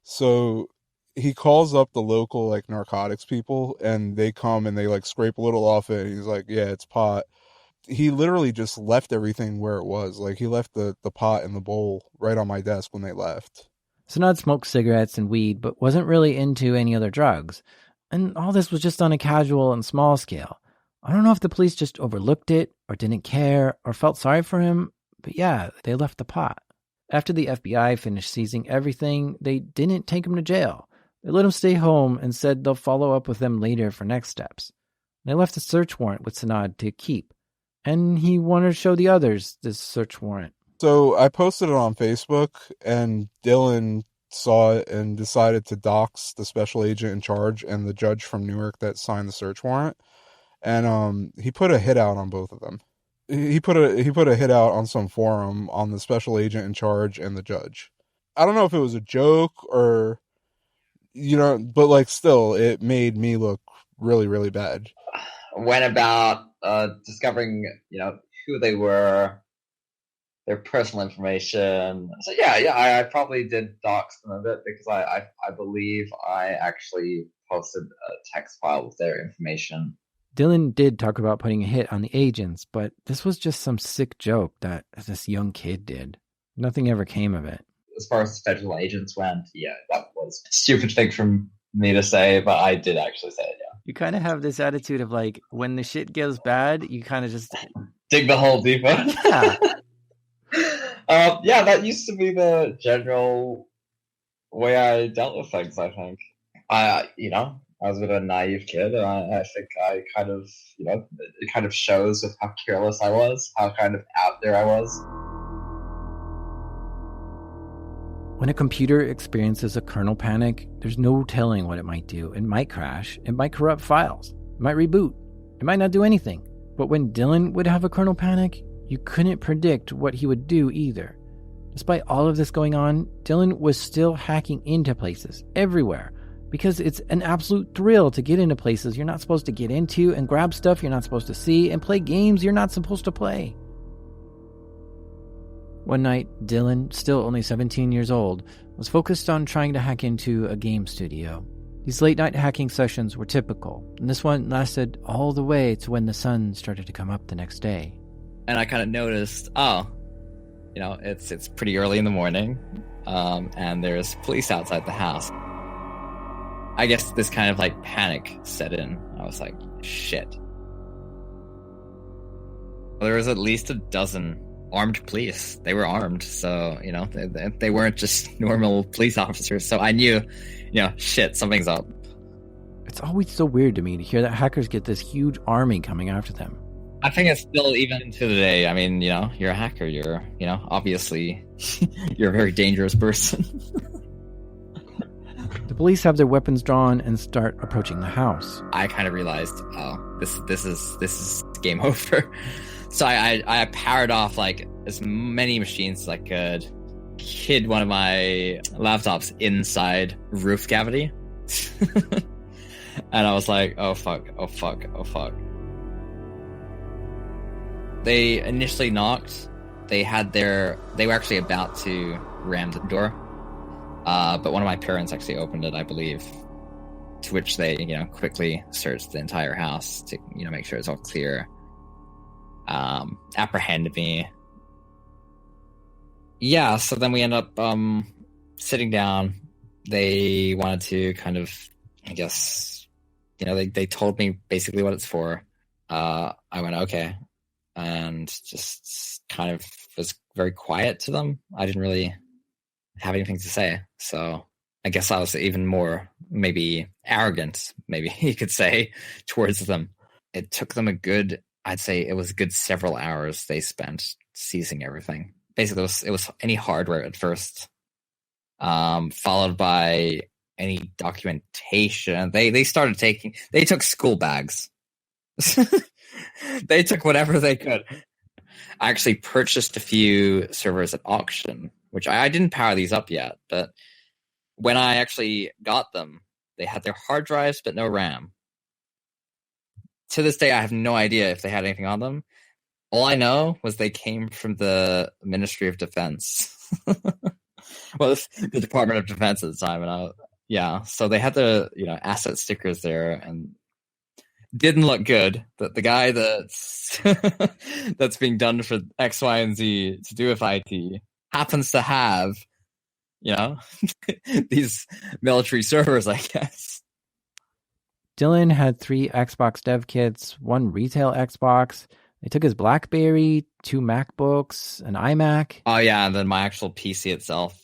[SPEAKER 3] So he calls up the local like narcotics people, and they come and they like scrape a little off it. And he's like, yeah, it's pot. He literally just left everything where it was. Like he left the pot in the bowl right on my desk when they left.
[SPEAKER 1] Sanad smoked cigarettes and weed, but wasn't really into any other drugs. And all this was just on a casual and small scale. I don't know if the police just overlooked it or didn't care or felt sorry for him, but yeah, they left the pot. After the FBI finished seizing everything, they didn't take him to jail. They let him stay home and said they'll follow up with them later for next steps. They left a search warrant with Sanad to keep, and he wanted to show the others this search warrant.
[SPEAKER 3] So I posted it on Facebook, and Dylan saw it and decided to dox the special agent in charge and the judge from Newark that signed the search warrant. And he put a hit out on both of them. He put a hit out on some forum on the special agent in charge and the judge. I don't know if it was a joke or, but like still, it made me look really, really bad.
[SPEAKER 4] When about discovering, who they were, their personal information. So yeah, I probably did dox them a bit because I believe I actually posted a text file with their information.
[SPEAKER 1] Dylan did talk about putting a hit on the agents, but this was just some sick joke that this young kid did. Nothing ever came of it.
[SPEAKER 4] As far as federal agents went, yeah, that was a stupid thing from me to say, but I did actually say it, yeah.
[SPEAKER 1] You kind of have this attitude of like, when the shit goes bad, you kind of just...
[SPEAKER 4] dig the hole deeper.
[SPEAKER 1] Yeah.
[SPEAKER 4] Yeah, that used to be the general way I dealt with things, I think. I was a bit of a naive kid, and I think I kind of, it kind of shows with how careless I was, how kind of out there I was.
[SPEAKER 1] When a computer experiences a kernel panic, there's no telling what it might do. It might crash, it might corrupt files, it might reboot, it might not do anything. But when Dylan would have a kernel panic, you couldn't predict what he would do either. Despite all of this going on, Dylan was still hacking into places, everywhere. Because it's an absolute thrill to get into places you're not supposed to get into and grab stuff you're not supposed to see and play games you're not supposed to play. One night, Dylan, still only 17 years old, was focused on trying to hack into a game studio. These late-night hacking sessions were typical, and this one lasted all the way to when the sun started to come up the next day.
[SPEAKER 4] And I kind of noticed, it's pretty early in the morning, and there's police outside the house. I guess this kind of like panic set in. I was like, shit. There was at least a dozen armed police. They were armed, so, they weren't just normal police officers. So I knew, shit, something's up.
[SPEAKER 1] It's always so weird to me to hear that hackers get this huge army coming after them.
[SPEAKER 4] I think it's still even to the day. I mean, you're a hacker. You're, obviously, you're a very dangerous person.
[SPEAKER 1] The police have their weapons drawn and start approaching the house.
[SPEAKER 4] I kind of realized, this is game over. So I powered off like as many machines as I could, hid one of my laptops inside roof cavity, And I was like, oh fuck. They initially knocked. They were actually about to ram the door. But one of my parents actually opened it, I believe. To which they, quickly searched the entire house to, make sure it's all clear. Apprehended me. Yeah, so then we end up sitting down. They wanted to kind of, I guess, they told me basically what it's for. I went, okay. And just kind of was very quiet to them. I didn't really have anything to say. So I guess I was even more maybe arrogant, maybe you could say, towards them. It took them I'd say it was a good several hours they spent seizing everything. Basically, it was any hardware at first, followed by any documentation. They took school bags. They took whatever they could. I actually purchased a few servers at auction, which I didn't power these up yet, but when I actually got them, they had their hard drives but no RAM. To this day, I have no idea if they had anything on them. All I know was they came from the Ministry of Defense. Well, the Department of Defense at the time, and so they had the asset stickers there, and didn't look good. That the guy that's that's being done for X, Y, and Z to do with IT happens to have these military servers, I guess.
[SPEAKER 1] Dylan had 3 Xbox dev kits, 1 retail Xbox. They took his BlackBerry, 2 MacBooks, an iMac.
[SPEAKER 4] Oh yeah, and then my actual PC itself.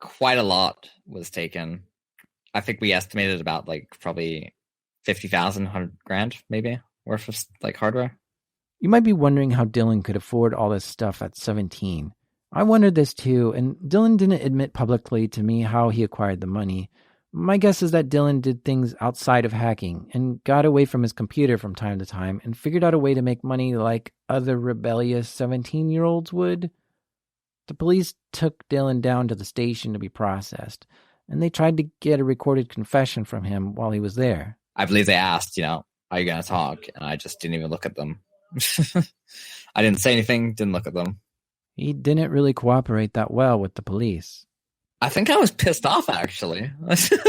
[SPEAKER 4] Quite a lot was taken. I think we estimated about probably 50,000, 100 grand maybe worth of hardware.
[SPEAKER 1] You might be wondering how Dylan could afford all this stuff at 17. I wondered this too, and Dylan didn't admit publicly to me how he acquired the money. My guess is that Dylan did things outside of hacking and got away from his computer from time to time and figured out a way to make money like other rebellious 17-year-olds would. The police took Dylan down to the station to be processed, and they tried to get a recorded confession from him while he was there.
[SPEAKER 4] I believe they asked, are you going to talk? And I just didn't even look at them. I didn't say anything, didn't look at them.
[SPEAKER 1] He didn't really cooperate that well with the police.
[SPEAKER 4] I think I was pissed off, actually. I think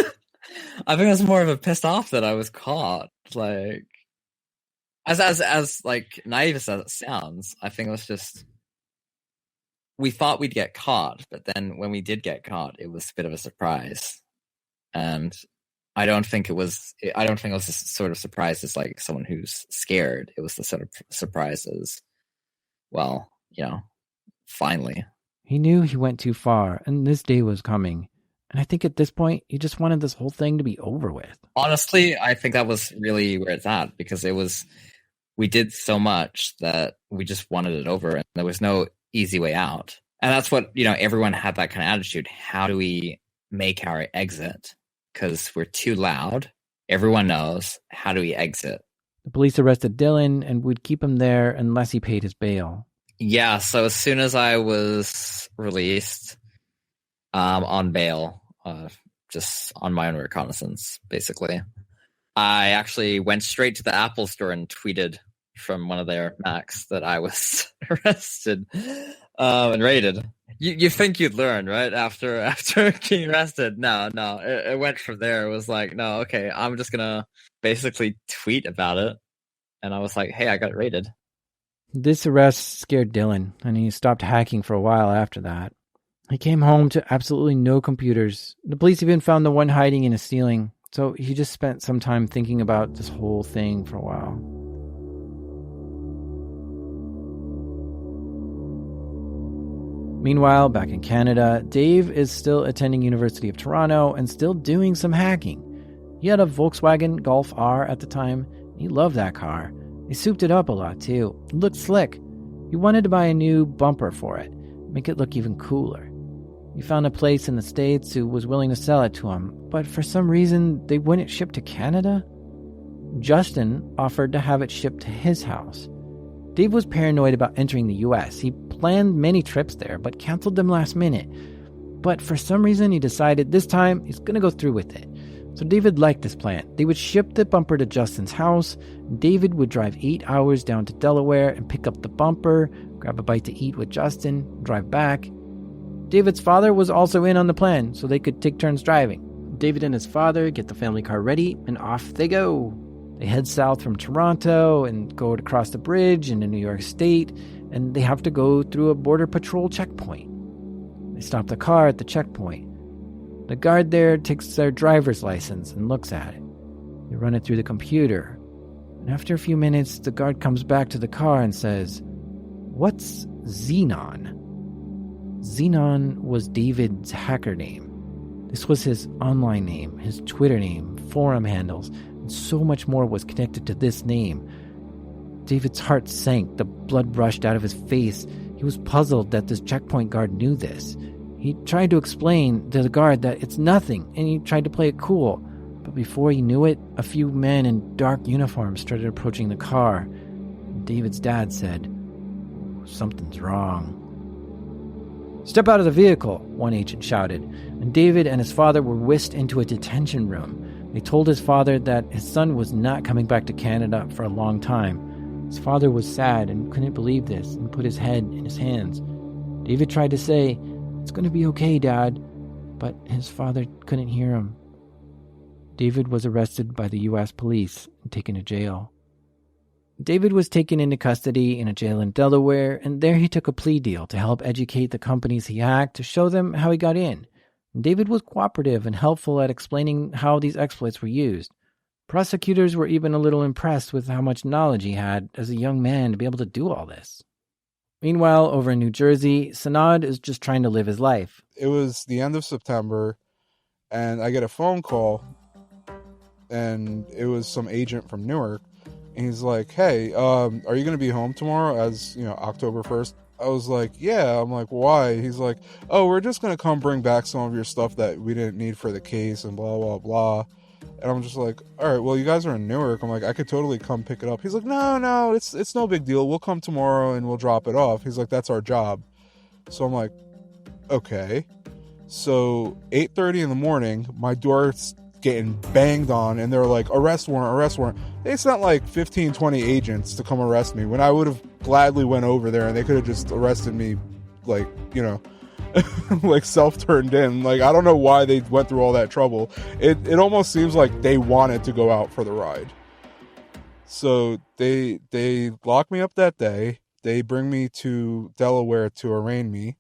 [SPEAKER 4] it was more of a pissed off that I was caught. As naive as that sounds, I think it was just, we thought we'd get caught, but then when we did get caught, it was a bit of a surprise. And I don't think it was a sort of surprise as someone who's scared. It was the sort of surprise as, well, finally.
[SPEAKER 1] He knew he went too far, and this day was coming. And I think at this point, he just wanted this whole thing to be over with.
[SPEAKER 4] Honestly, I think that was really where it's at, because we did so much that we just wanted it over, and there was no easy way out. And that's what, everyone had that kind of attitude. How do we make our exit? Because we're too loud. Everyone knows. How do we exit?
[SPEAKER 1] The police arrested Dylan and would keep him there unless he paid his bail.
[SPEAKER 4] Yeah, so as soon as I was released on bail, just on my own reconnaissance, basically, I actually went straight to the Apple store and tweeted from one of their Macs that I was arrested and raided. You think you'd learn, right? After getting arrested. No, it went from there. It was no, okay, I'm just gonna basically tweet about it. And I was like, hey, I got raided.
[SPEAKER 1] This arrest scared Dylan, and he stopped hacking for a while after that. He came home to absolutely no computers. The police even found the one hiding in a ceiling, so he just spent some time thinking about this whole thing for a while. Meanwhile, back in Canada, Dave is still attending University of Toronto and still doing some hacking. He had a Volkswagen Golf R at the time. He loved that car. He souped it up a lot too. It looked slick. He wanted to buy a new bumper for it, make it look even cooler. He found a place in the States who was willing to sell it to him, but for some reason they wouldn't ship to Canada. Justin offered to have it shipped to his house. Dave was paranoid about entering the US. He planned many trips there, but canceled them last minute. But for some reason, he decided this time he's going to go through with it. So David liked this plan. They would ship the bumper to Justin's house. David would drive 8 hours down to Delaware and pick up the bumper, grab a bite to eat with Justin, drive back. David's father was also in on the plan, so they could take turns driving. David and his father get the family car ready, and off they go. They head south from Toronto and go across the bridge into New York State, and they have to go through a border patrol checkpoint. They stop the car at the checkpoint. The guard there takes their driver's license and looks at it. They run it through the computer. And after a few minutes, the guard comes back to the car and says, "What's Xenon?" Xenon was David's hacker name. This was his online name, his Twitter name, forum handles, and so much more was connected to this name. David's heart sank. The blood rushed out of his face. He was puzzled that this checkpoint guard knew this. He tried to explain to the guard that it's nothing, and he tried to play it cool. But before he knew it, a few men in dark uniforms started approaching the car. David's dad said, "Something's wrong." "Step out of the vehicle," one agent shouted, and David and his father were whisked into a detention room. They told his father that his son was not coming back to Canada for a long time. His father was sad and couldn't believe this and put his head in his hands. David tried to say, "It's going to be okay, Dad," but his father couldn't hear him. David was arrested by the U.S. police and taken to jail. David was taken into custody in a jail in Delaware, and there he took a plea deal to help educate the companies he hacked to show them how he got in. David was cooperative and helpful at explaining how these exploits were used. Prosecutors were even a little impressed with how much knowledge he had as a young man to be able to do all this. Meanwhile, over in New Jersey, Sanad is just trying to live his life.
[SPEAKER 3] It was the end of September, and I get a phone call, and it was some agent from Newark, and he's like, "Hey, are you going to be home tomorrow as, October 1st? I was like, "Yeah." I'm like, "Why?" He's like, "Oh, we're just going to come bring back some of your stuff that we didn't need for the case and blah, blah, blah." And I'm just like, "All right, well, you guys are in Newark." I'm like, "I could totally come pick it up." He's like, No, it's no big deal. We'll come tomorrow and we'll drop it off." He's like, "That's our job." So I'm like, "Okay." So 8:30 in the morning, my door's getting banged on, and they're like, arrest warrant. They sent like 15, 20 agents to come arrest me when I would have gladly went over there, and they could have just arrested me, like, like self-turned in. Like, I don't know why they went through all that trouble. It almost seems like they wanted to go out for the ride. So they lock me up that day. They bring me to Delaware to arraign me.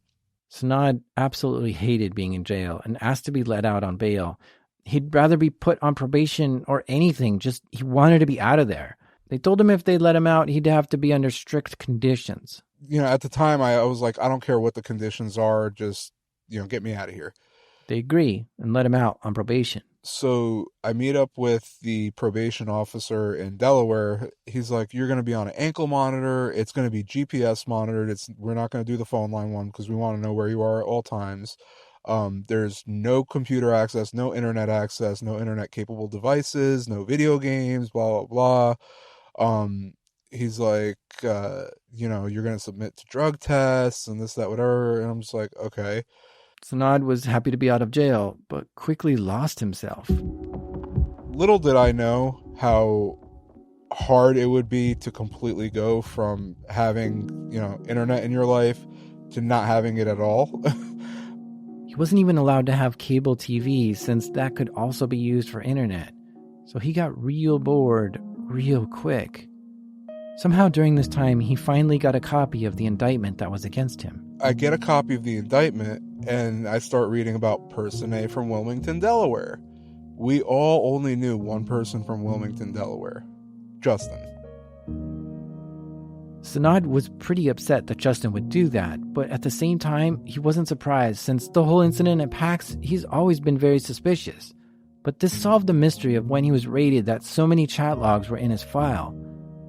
[SPEAKER 1] Sanad absolutely hated being in jail and asked to be let out on bail. He'd rather be put on probation or anything, just he wanted to be out of there. They told him if they let him out, he'd have to be under strict conditions.
[SPEAKER 3] At the time, I was like, I don't care what the conditions are, just, get me out of here.
[SPEAKER 1] They agree and let him out on probation.
[SPEAKER 3] So I meet up with the probation officer in Delaware. He's like, "You're going to be on an ankle monitor. It's going to be GPS monitored. We're not going to do the phone line one because we want to know where you are at all times. There's no computer access, no internet access, no internet capable devices, no video games, blah, blah, blah." He's like, you're going to submit to drug tests and this, that, whatever. And I'm just like, okay.
[SPEAKER 1] Sanad was happy to be out of jail, but quickly lost himself.
[SPEAKER 3] Little did I know how hard it would be to completely go from having, internet in your life to not having it at all.
[SPEAKER 1] He wasn't even allowed to have cable TV since that could also be used for internet. So he got real bored real quick. Somehow during this time, he finally got a copy of the indictment that was against him.
[SPEAKER 3] I get a copy of the indictment, and I start reading about Person A from Wilmington, Delaware. We all only knew one person from Wilmington, Delaware. Justin.
[SPEAKER 1] Sanad was pretty upset that Justin would do that, but at the same time, he wasn't surprised since the whole incident at PAX, he's always been very suspicious. But this solved the mystery of when he was raided that so many chat logs were in his file.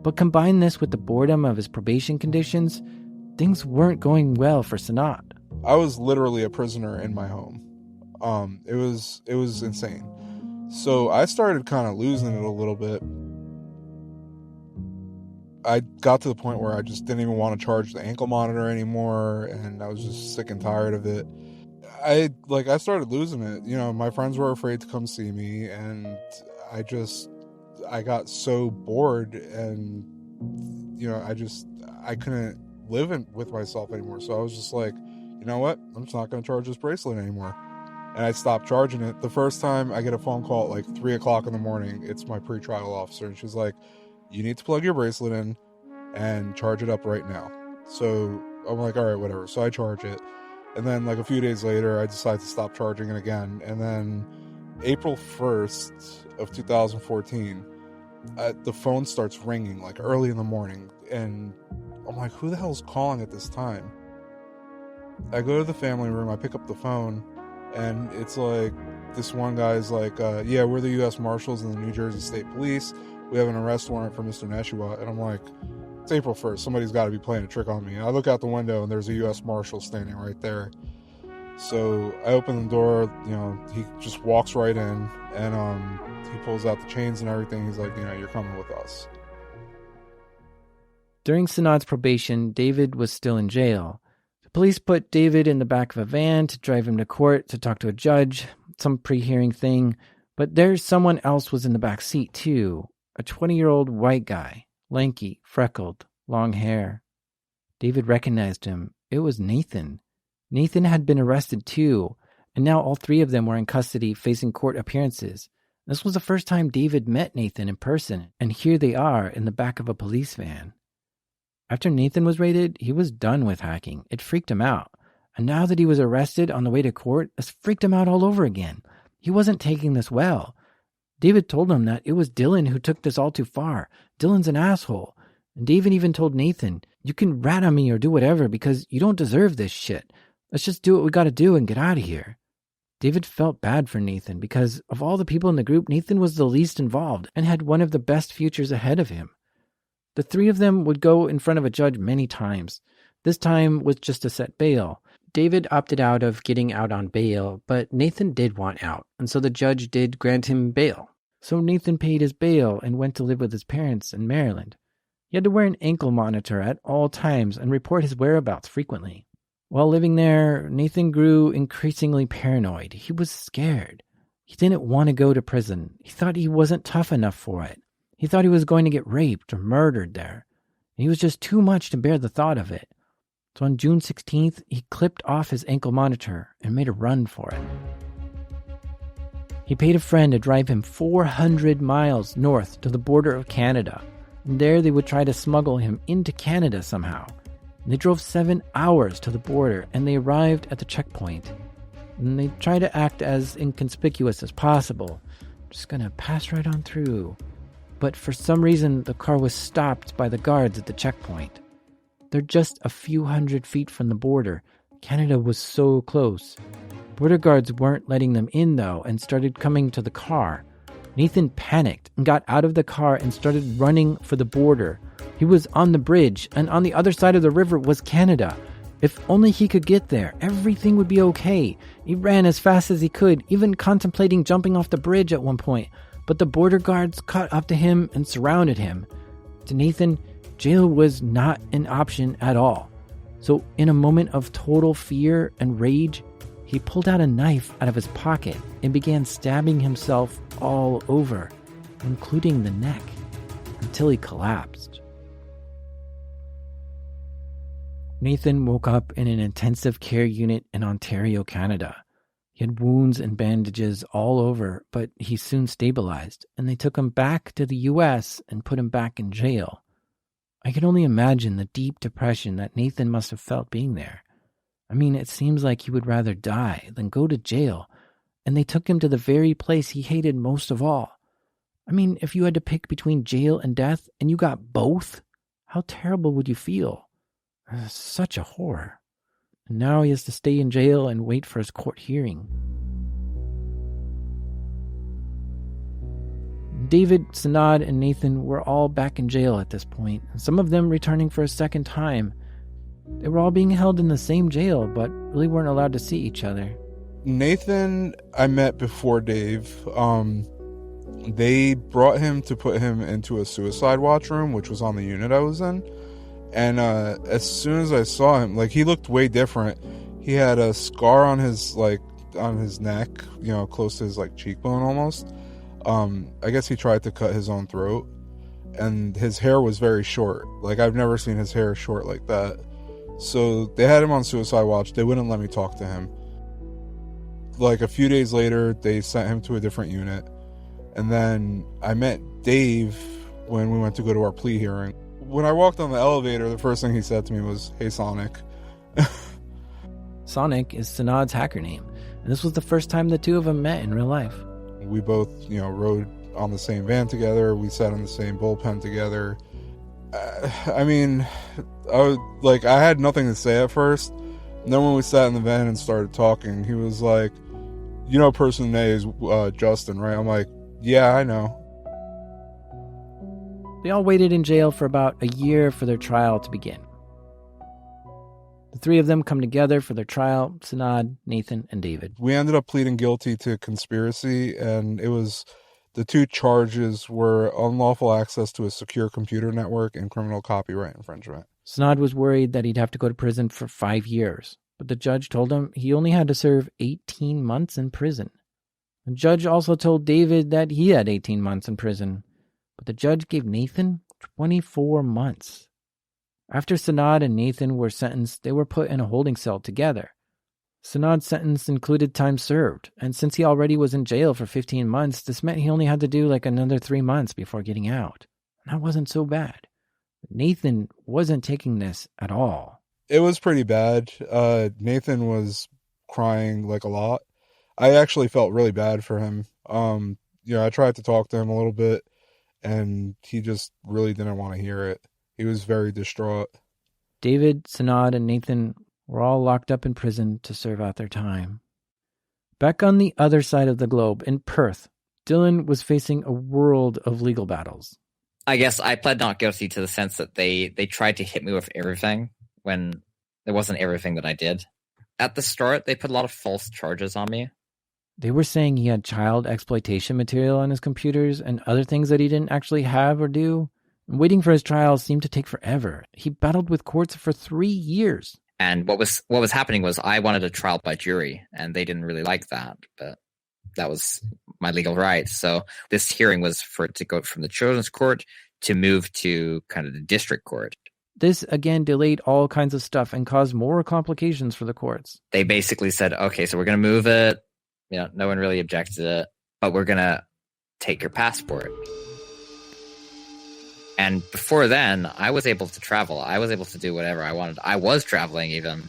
[SPEAKER 1] But combine this with the boredom of his probation conditions, things weren't going well for Sanad.
[SPEAKER 3] I was literally a prisoner in my home. It was insane. So I started kind of losing it a little bit. I got to the point where I just didn't even want to charge the ankle monitor anymore, and I was just sick and tired of it. I started losing it. You know, my friends were afraid to come see me, and I got so bored, and you know, I couldn't live with myself anymore. So I was just like, you know what? I'm just not going to charge this bracelet anymore. And I stopped charging it. The first time I get a phone call at like 3 o'clock in the morning, it's my pretrial officer, and she's like, you need to plug your bracelet in and charge it up right now. So I'm like, all right, whatever. So I charge it. And then like a few days later, I decide to stop charging it again. And then April 1st of 2014, the phone starts ringing like early in the morning. And I'm like, who the hell's calling at this time? I go to the family room, I pick up the phone, and it's like, this one guy's like, yeah, we're the U.S. Marshals and the New Jersey State Police. We have an arrest warrant for Mr. Neshua. And I'm like, it's April 1st. Somebody's got to be playing a trick on me. I look out the window, and there's a U.S. Marshal standing right there. So I open the door, you know, he just walks right in, and he pulls out the chains and everything. He's like, you know, you're coming with us.
[SPEAKER 1] During Sanad's probation, David was still in jail. The police put David in the back of a van to drive him to court to talk to a judge, some pre-hearing thing. But there's someone else was in the back seat too, a 20-year-old white guy, lanky, freckled, long hair. David recognized him. It was Nathan. Nathan had been arrested too, and now all three of them were in custody facing court appearances. This was the first time David met Nathan in person, and here they are in the back of a police van. After Nathan was raided, he was done with hacking. It freaked him out. And now that he was arrested on the way to court, this freaked him out all over again. He wasn't taking this well. David told him that it was Dylan who took this all too far. Dylan's an asshole. And David even told Nathan, you can rat on me or do whatever because you don't deserve this shit. Let's just do what we gotta do and get out of here. David felt bad for Nathan because of all the people in the group, Nathan was the least involved and had one of the best futures ahead of him. The three of them would go in front of a judge many times. This time was just to set bail. David opted out of getting out on bail, but Nathan did want out, and so the judge did grant him bail. So Nathan paid his bail and went to live with his parents in Maryland. He had to wear an ankle monitor at all times and report his whereabouts frequently. While living there, Nathan grew increasingly paranoid. He was scared. He didn't want to go to prison. He thought he wasn't tough enough for it. He thought he was going to get raped or murdered there. He was just too much to bear the thought of it. So on June 16th, he clipped off his ankle monitor and made a run for it. He paid a friend to drive him 400 miles north to the border of Canada. And there they would try to smuggle him into Canada somehow. They drove 7 hours to the border and they arrived at the checkpoint. And they tried to act as inconspicuous as possible. Just gonna pass right on through. But for some reason, the car was stopped by the guards at the checkpoint. They're just a few hundred feet from the border. Canada was so close. Border guards weren't letting them in, though, and started coming to the car. Nathan panicked and got out of the car and started running for the border. He was on the bridge, and on the other side of the river was Canada. If only he could get there, everything would be okay. He ran as fast as he could, even contemplating jumping off the bridge at one point. But the border guards caught up to him and surrounded him. To Nathan, jail was not an option at all. So in a moment of total fear and rage, he pulled out a knife out of his pocket and began stabbing himself all over, including the neck, until he collapsed. Nathan woke up in an intensive care unit in Ontario, Canada. He had wounds and bandages all over, but he soon stabilized, and they took him back to the U.S. and put him back in jail. I can only imagine the deep depression that Nathan must have felt being there. I mean, it seems like he would rather die than go to jail, and they took him to the very place he hated most of all. I mean, if you had to pick between jail and death, and you got both, how terrible would you feel? Such a horror. And now he has to stay in jail and wait for his court hearing. David, Sanad, and Nathan were all back in jail at this point, some of them returning for a second time. They were all being held in the same jail, but really weren't allowed to see each other.
[SPEAKER 3] Nathan, I met before Dave. They brought him to put him into a suicide watch room, which was on the unit I was in. And as soon as I saw him, like, he looked way different. He He had a scar on his neck, close to his cheekbone almost. I guess he tried to cut his own throat, and his hair was very short. I've never seen his hair short like that. So they had him on suicide watch. They wouldn't let me talk to him. A few days later, they sent him to a different unit. And then I met Dave when we went to go to our plea hearing. When I walked on the elevator, the first thing he said to me was, "Hey, Sonic."
[SPEAKER 1] Sonic is Sanad's hacker name, and this was the first time the two of them met in real life.
[SPEAKER 3] We both, rode on the same van together. We sat in the same bullpen together. I had nothing to say at first. And then when we sat in the van and started talking, he was like, person A is Justin, right? I'm like, yeah, I know.
[SPEAKER 1] They all waited in jail for about a year for their trial to begin. The three of them come together for their trial, Sanad, Nathan, and David.
[SPEAKER 3] We ended up pleading guilty to conspiracy, and the two charges were unlawful access to a secure computer network and criminal copyright infringement.
[SPEAKER 1] Sanad was worried that he'd have to go to prison for 5 years, but the judge told him he only had to serve 18 months in prison. The judge also told David that he had 18 months in prison, but the judge gave Nathan 24 months. After Sanad and Nathan were sentenced, they were put in a holding cell together. Sanad's sentence included time served, and since he already was in jail for 15 months, this meant he only had to do another 3 months before getting out. And that wasn't so bad. But Nathan wasn't taking this at all.
[SPEAKER 3] It was pretty bad. Nathan was crying a lot. I actually felt really bad for him. I tried to talk to him a little bit, and he just really didn't want to hear it. He was very distraught.
[SPEAKER 1] David, Sanad, and Nathan were all locked up in prison to serve out their time. Back on the other side of the globe, in Perth, Dylan was facing a world of legal battles.
[SPEAKER 4] I guess I pled not guilty to the sense that they tried to hit me with everything when it wasn't everything that I did. At the start, they put a lot of false charges on me.
[SPEAKER 1] They were saying he had child exploitation material on his computers and other things that he didn't actually have or do. And waiting for his trial seemed to take forever. He battled with courts for 3 years.
[SPEAKER 4] And what was happening was I wanted a trial by jury, and they didn't really like that, but that was my legal right. So this hearing was for it to go from the children's court to move to kind of the district court.
[SPEAKER 1] This, again, delayed all kinds of stuff and caused more complications for the courts.
[SPEAKER 4] They basically said, okay, so we're going to move it. No one really objected it, but we're going to take your passport. And before then, I was able to travel. I was able to do whatever I wanted. I was traveling even.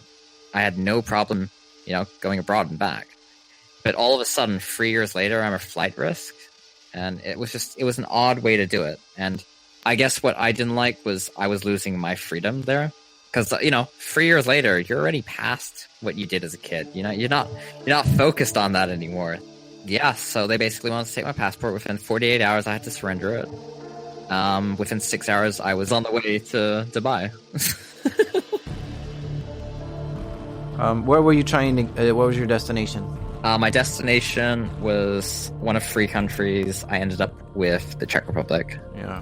[SPEAKER 4] I had no problem, going abroad and back. But all of a sudden, 3 years later, I'm a flight risk. And it was an odd way to do it. And I guess what I didn't like was I was losing my freedom there. Because, 3 years later, you're already past what you did as a kid. You're not focused on that anymore. Yeah, so they basically wanted to take my passport. Within 48 hours, I had to surrender it. Within 6 hours, I was on the way to Dubai.
[SPEAKER 1] Where were you trying to... what was your destination?
[SPEAKER 4] My destination was one of 3 countries. I ended up with the Czech Republic.
[SPEAKER 1] Yeah.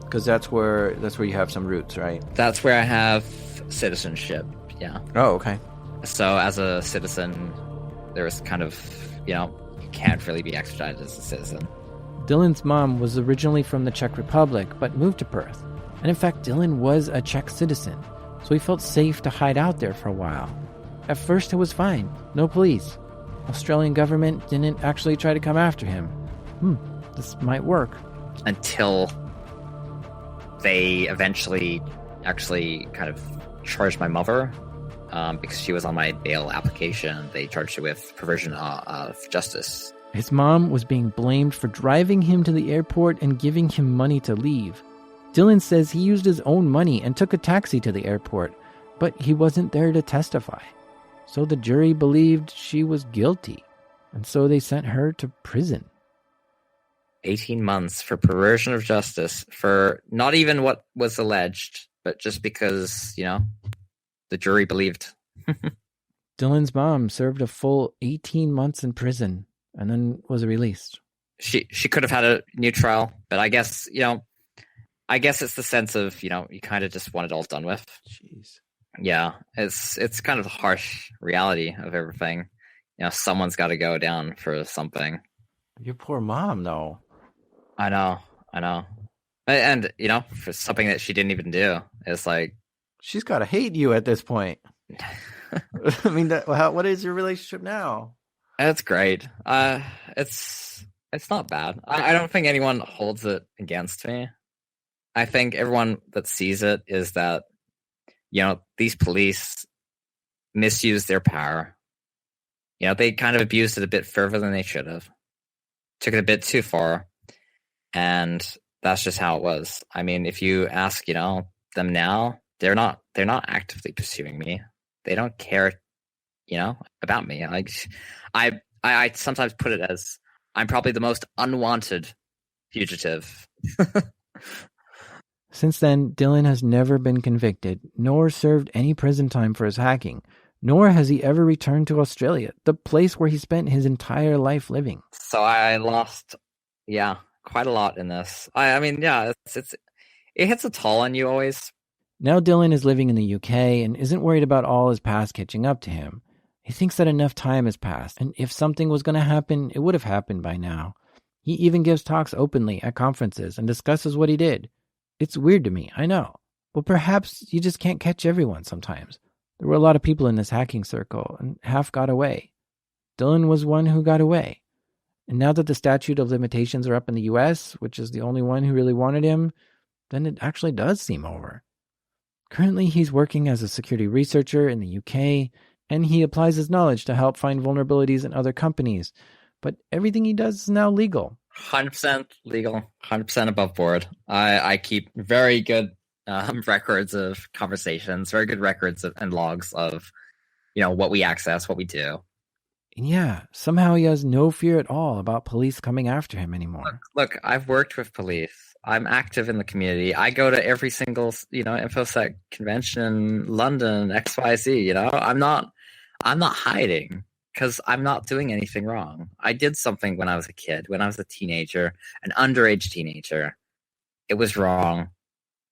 [SPEAKER 1] Because that's where you have some roots, right?
[SPEAKER 4] That's where I have citizenship, yeah.
[SPEAKER 1] Oh, okay.
[SPEAKER 4] So as a citizen, there was kind of, you can't really be extradited as a citizen.
[SPEAKER 1] Dylan's mom was originally from the Czech Republic, but moved to Perth. And in fact, Dylan was a Czech citizen, so he felt safe to hide out there for a while. At first, it was fine. No police. Australian government didn't actually try to come after him. This might work.
[SPEAKER 4] Until they eventually actually kind of charged my mother because she was on my bail application. They charged her with perversion of justice.
[SPEAKER 1] His mom was being blamed for driving him to the airport and giving him money to leave. Dylan says he used his own money and took a taxi to the airport, but he wasn't there to testify. So the jury believed she was guilty, and so they sent her to prison.
[SPEAKER 4] 18 months for perversion of justice for not even what was alleged, but just because, the jury believed.
[SPEAKER 1] Dylan's mom served a full 18 months in prison and then was released.
[SPEAKER 4] She could have had a new trial, but I guess, it's the sense of, you kind of just want it all done with.
[SPEAKER 1] Jeez.
[SPEAKER 4] Yeah, it's kind of the harsh reality of everything. Someone's got to go down for something.
[SPEAKER 1] Your poor mom, though.
[SPEAKER 4] I know. And for something that she didn't even do, it's like
[SPEAKER 1] she's got to hate you at this point. I mean, what is your relationship now?
[SPEAKER 4] It's great. It's not bad. I don't think anyone holds it against me. I think everyone that sees it is that these police misuse their power. They kind of abused it a bit further than they should have. Took it a bit too far, and that's just how it was. I mean, if you ask, them now, they're not actively pursuing me. They don't care, about me. Like, I sometimes put it as I'm probably the most unwanted fugitive.
[SPEAKER 1] Since then, Dylan has never been convicted, nor served any prison time for his hacking, nor has he ever returned to Australia, the place where he spent his entire life living.
[SPEAKER 4] So I lost, quite a lot in this. I mean, it hits a toll on you always.
[SPEAKER 1] Now Dylan is living in the UK and isn't worried about all his past catching up to him. He thinks that enough time has passed, and if something was going to happen, it would have happened by now. He even gives talks openly at conferences and discusses what he did. It's weird to me, I know. But perhaps you just can't catch everyone sometimes. There were a lot of people in this hacking circle, and half got away. Dylan was one who got away. And now that the statute of limitations are up in the US, which is the only one who really wanted him, then it actually does seem over. Currently, he's working as a security researcher in the UK, and he applies his knowledge to help find vulnerabilities in other companies. But everything he does is now legal.
[SPEAKER 4] 100% legal, 100% above board. I keep very good records of conversations, very good records and logs of, what we access, what we do.
[SPEAKER 1] And yeah, somehow he has no fear at all about police coming after him anymore.
[SPEAKER 4] Look, I've worked with police. I'm active in the community. I go to every single, InfoSec convention in London, XYZ, I'm not hiding because I'm not doing anything wrong. I did something when I was a kid, when I was a teenager, an underage teenager. It was wrong.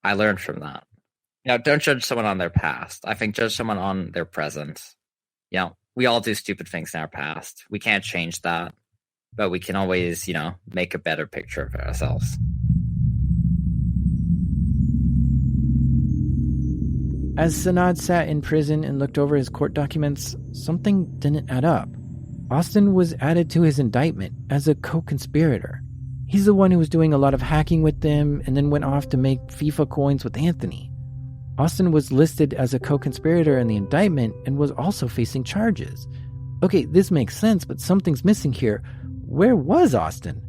[SPEAKER 4] I learned from that. Don't judge someone on their past. I think judge someone on their present. We all do stupid things in our past. We can't change that, but we can always, make a better picture of ourselves.
[SPEAKER 1] As Sanad sat in prison and looked over his court documents, something didn't add up. Austin was added to his indictment as a co-conspirator. He's the one who was doing a lot of hacking with them and then went off to make FIFA coins with Anthony. Austin was listed as a co-conspirator in the indictment and was also facing charges. Okay, this makes sense, but something's missing here. Where was Austin?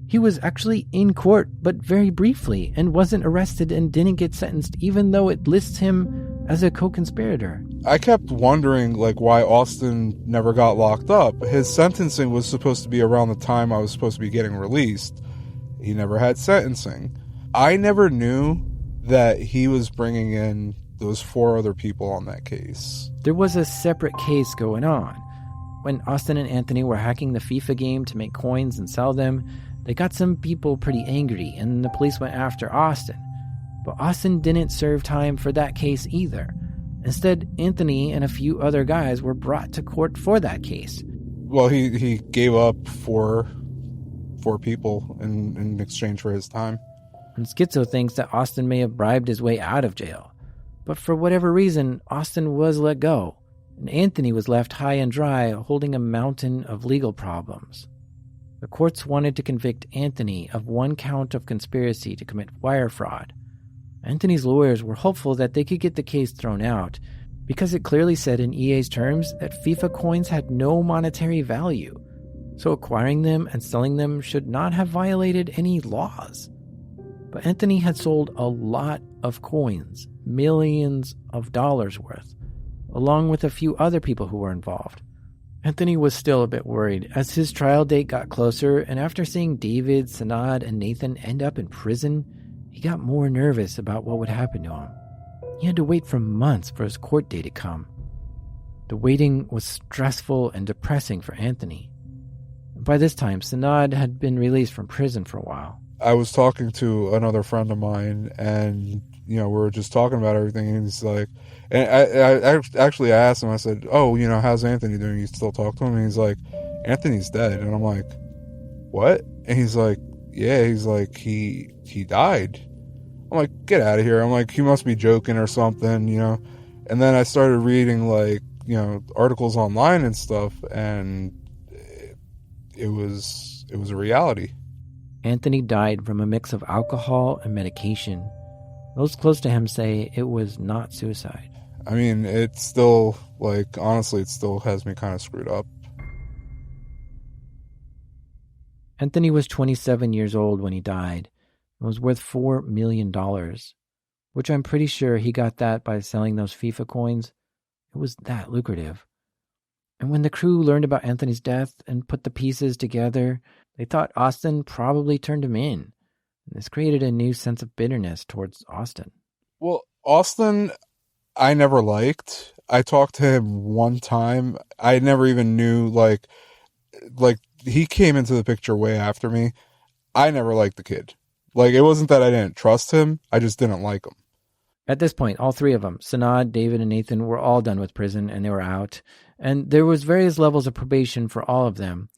[SPEAKER 1] He was actually in court, but very briefly, and wasn't arrested and didn't get sentenced, even though it lists him as a co-conspirator.
[SPEAKER 3] I kept wondering, why Austin never got locked up. His sentencing was supposed to be around the time I was supposed to be getting released. He never had sentencing. I never knew that he was bringing in those 4 other people on that case.
[SPEAKER 1] There was a separate case going on. When Austin and Anthony were hacking the FIFA game to make coins and sell them, they got some people pretty angry, and the police went after Austin. But Austin didn't serve time for that case either. Instead, Anthony and a few other guys were brought to court for that case.
[SPEAKER 3] Well, he gave up 4 people in exchange for his time.
[SPEAKER 1] And Schizo thinks that Austin may have bribed his way out of jail. But for whatever reason, Austin was let go, and Anthony was left high and dry, holding a mountain of legal problems. The courts wanted to convict Anthony of 1 count of conspiracy to commit wire fraud. Anthony's lawyers were hopeful that they could get the case thrown out, because it clearly said in EA's terms that FIFA coins had no monetary value, so acquiring them and selling them should not have violated any laws. But Anthony had sold a lot of coins, millions of dollars worth, along with a few other people who were involved. Anthony was still a bit worried as his trial date got closer, and after seeing David, Sanad, and Nathan end up in prison, he got more nervous about what would happen to him. He had to wait for months for his court date to come. The waiting was stressful and depressing for Anthony. By this time, Sanad had been released from prison for a while.
[SPEAKER 3] I was talking to another friend of mine, and we were just talking about everything, and he's like, and I asked him, I said, oh, how's Anthony doing? You still talk to him? And he's like, Anthony's dead. And I'm like, what? And he's like, yeah, he's like, he died. I'm like, get out of here. I'm like, he must be joking or something, And then I started reading, like, articles online and stuff, and it was a reality.
[SPEAKER 1] Anthony died from a mix of alcohol and medication. Those close to him say it was not suicide.
[SPEAKER 3] I mean, it's still, like, honestly, it still has me kind of screwed up.
[SPEAKER 1] Anthony was 27 years old when he died and was worth $4 million, which I'm pretty sure he got that by selling those FIFA coins. It was that lucrative. And when the crew learned about Anthony's death and put the pieces together, they thought Austin probably turned him in. And this created a new sense of bitterness towards Austin.
[SPEAKER 3] Well, Austin, I never liked. I talked to him one time. I never even knew, like he came into the picture way after me. I never liked the kid. Like, it wasn't that I didn't trust him. I just didn't like him.
[SPEAKER 1] At this point, all three of them, Sanad, David, and Nathan, were all done with prison and they were out. And there was various levels of probation for all of them.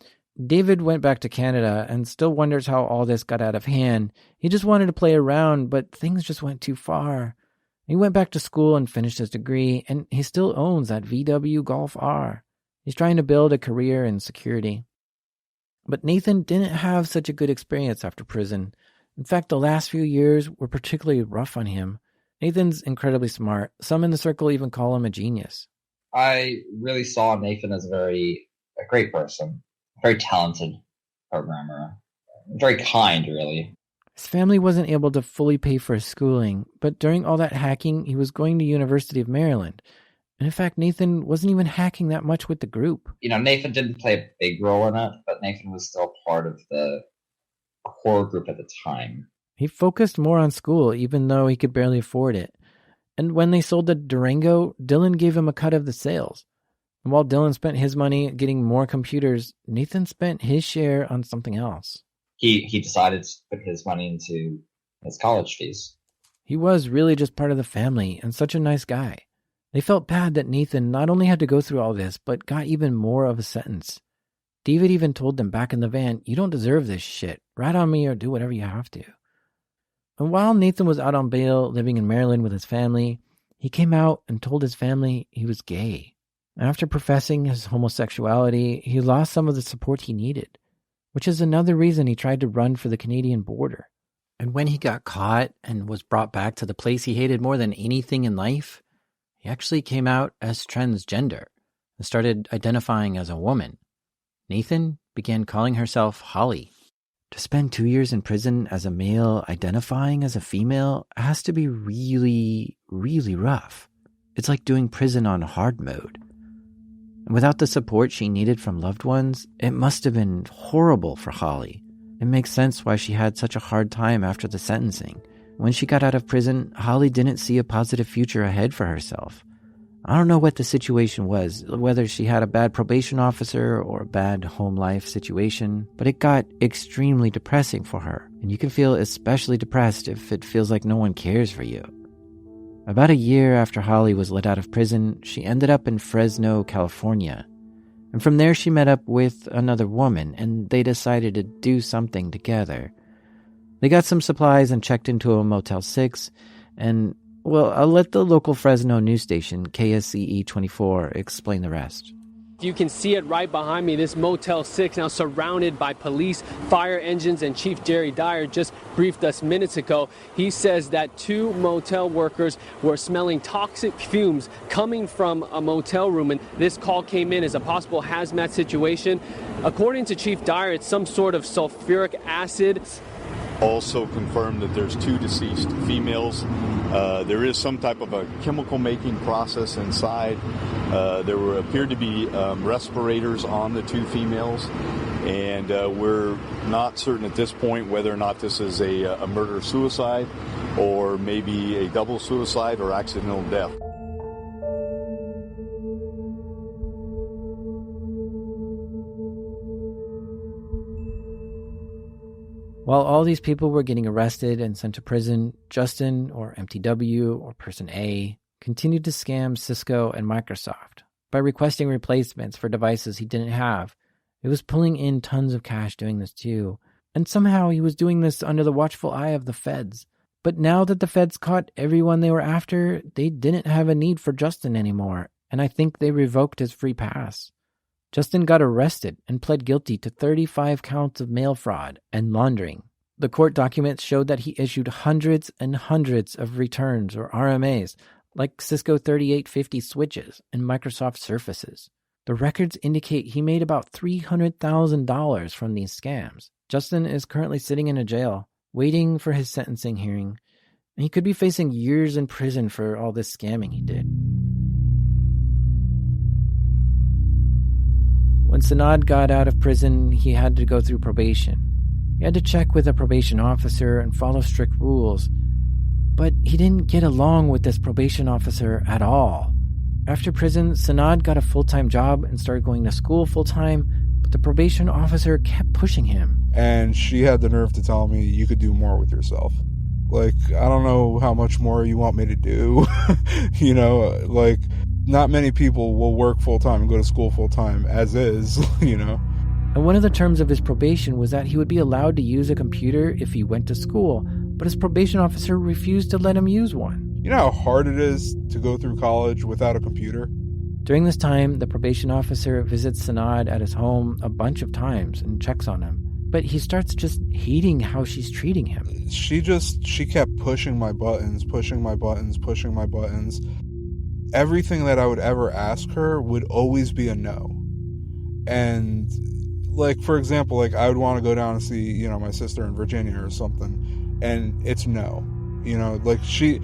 [SPEAKER 1] David went back to Canada and still wonders how all this got out of hand. He just wanted to play around, but things just went too far. He went back to school and finished his degree, and he still owns that VW Golf R. He's trying to build a career in security. But Nathan didn't have such a good experience after prison. In fact, the last few years were particularly rough on him. Nathan's incredibly smart. Some in the circle even call him a genius.
[SPEAKER 4] I really saw Nathan as a great person, very talented programmer, very kind, really.
[SPEAKER 1] His family wasn't able to fully pay for his schooling, but during all that hacking, he was going to University of Maryland. And in fact, Nathan wasn't even hacking that much with the group.
[SPEAKER 4] Nathan didn't play a big role in it, but Nathan was still part of the core group at the time.
[SPEAKER 1] He focused more on school, even though he could barely afford it. And when they sold the Durango, Dylan gave him a cut of the sales. And while Dylan spent his money getting more computers, Nathan spent his share on something else.
[SPEAKER 4] He decided to put his money into his college fees.
[SPEAKER 1] He was really just part of the family and such a nice guy. They felt bad that Nathan not only had to go through all this, but got even more of a sentence. David even told them back in the van, "You don't deserve this shit. Rat on me or do whatever you have to." And while Nathan was out on bail, living in Maryland with his family, he came out and told his family he was gay. After professing his homosexuality, he lost some of the support he needed, which is another reason he tried to run for the Canadian border. And when he got caught and was brought back to the place he hated more than anything in life, he actually came out as transgender and started identifying as a woman. Nathan began calling herself Holly. To spend 2 years in prison as a male identifying as a female has to be really, really rough. It's like doing prison on hard mode. And without the support she needed from loved ones, it must have been horrible for Holly. It makes sense why she had such a hard time after the sentencing. When she got out of prison, Holly didn't see a positive future ahead for herself. I don't know what the situation was, whether she had a bad probation officer or a bad home life situation, but it got extremely depressing for her, and you can feel especially depressed if it feels like no one cares for you. About a year after Holly was let out of prison, she ended up in Fresno, California. And from there she met up with another woman, and they decided to do something together. They got some supplies and checked into a Motel 6, and, well, I'll let the local Fresno news station, KSCE 24, explain the rest.
[SPEAKER 5] You can see it right behind me, this Motel 6 now surrounded by police, fire engines, and Chief Jerry Dyer just briefed us minutes ago. He says that 2 motel workers were smelling toxic fumes coming from a motel room, and this call came in as a possible hazmat situation. According to Chief Dyer, it's some sort of sulfuric acid.
[SPEAKER 6] Also confirmed that there's 2 deceased females. There is some type of a chemical making process inside. There appeared to be respirators on the 2 females, and we're not certain at this point whether or not this is a murder-suicide or maybe a double suicide or accidental death.
[SPEAKER 1] While all these people were getting arrested and sent to prison, Justin, or MTW, or Person A, continued to scam Cisco and Microsoft by requesting replacements for devices he didn't have. It was pulling in tons of cash doing this too. And somehow he was doing this under the watchful eye of the feds. But now that the feds caught everyone they were after, they didn't have a need for Justin anymore, and I think they revoked his free pass. Justin got arrested and pled guilty to 35 counts of mail fraud and laundering. The court documents showed that he issued hundreds and hundreds of returns, or RMAs, like Cisco 3850 switches and Microsoft Surfaces. The records indicate he made about $300,000 from these scams. Justin is currently sitting in a jail, waiting for his sentencing hearing, and he could be facing years in prison for all this scamming he did. When Sanad got out of prison, he had to go through probation. He had to check with a probation officer and follow strict rules, but he didn't get along with this probation officer at all. After prison, Sanad got a full-time job and started going to school full-time, but the probation officer kept pushing him.
[SPEAKER 3] And she had the nerve to tell me, you could do more with yourself. Like, I don't know how much more you want me to do. You know, like, not many people will work full-time and go to school full-time as is, you know.
[SPEAKER 1] And one of the terms of his probation was that he would be allowed to use a computer if he went to school, but his probation officer refused to let him use one.
[SPEAKER 3] You know how hard it is to go through college without a computer?
[SPEAKER 1] During this time, the probation officer visits Sanad at his home a bunch of times and checks on him. But he starts just hating how she's treating him.
[SPEAKER 3] She kept pushing my buttons. Everything that I would ever ask her would always be a no. And, like, for example, like, I would want to go down and see, you know, my sister in Virginia or something, and it's no. You know, like, she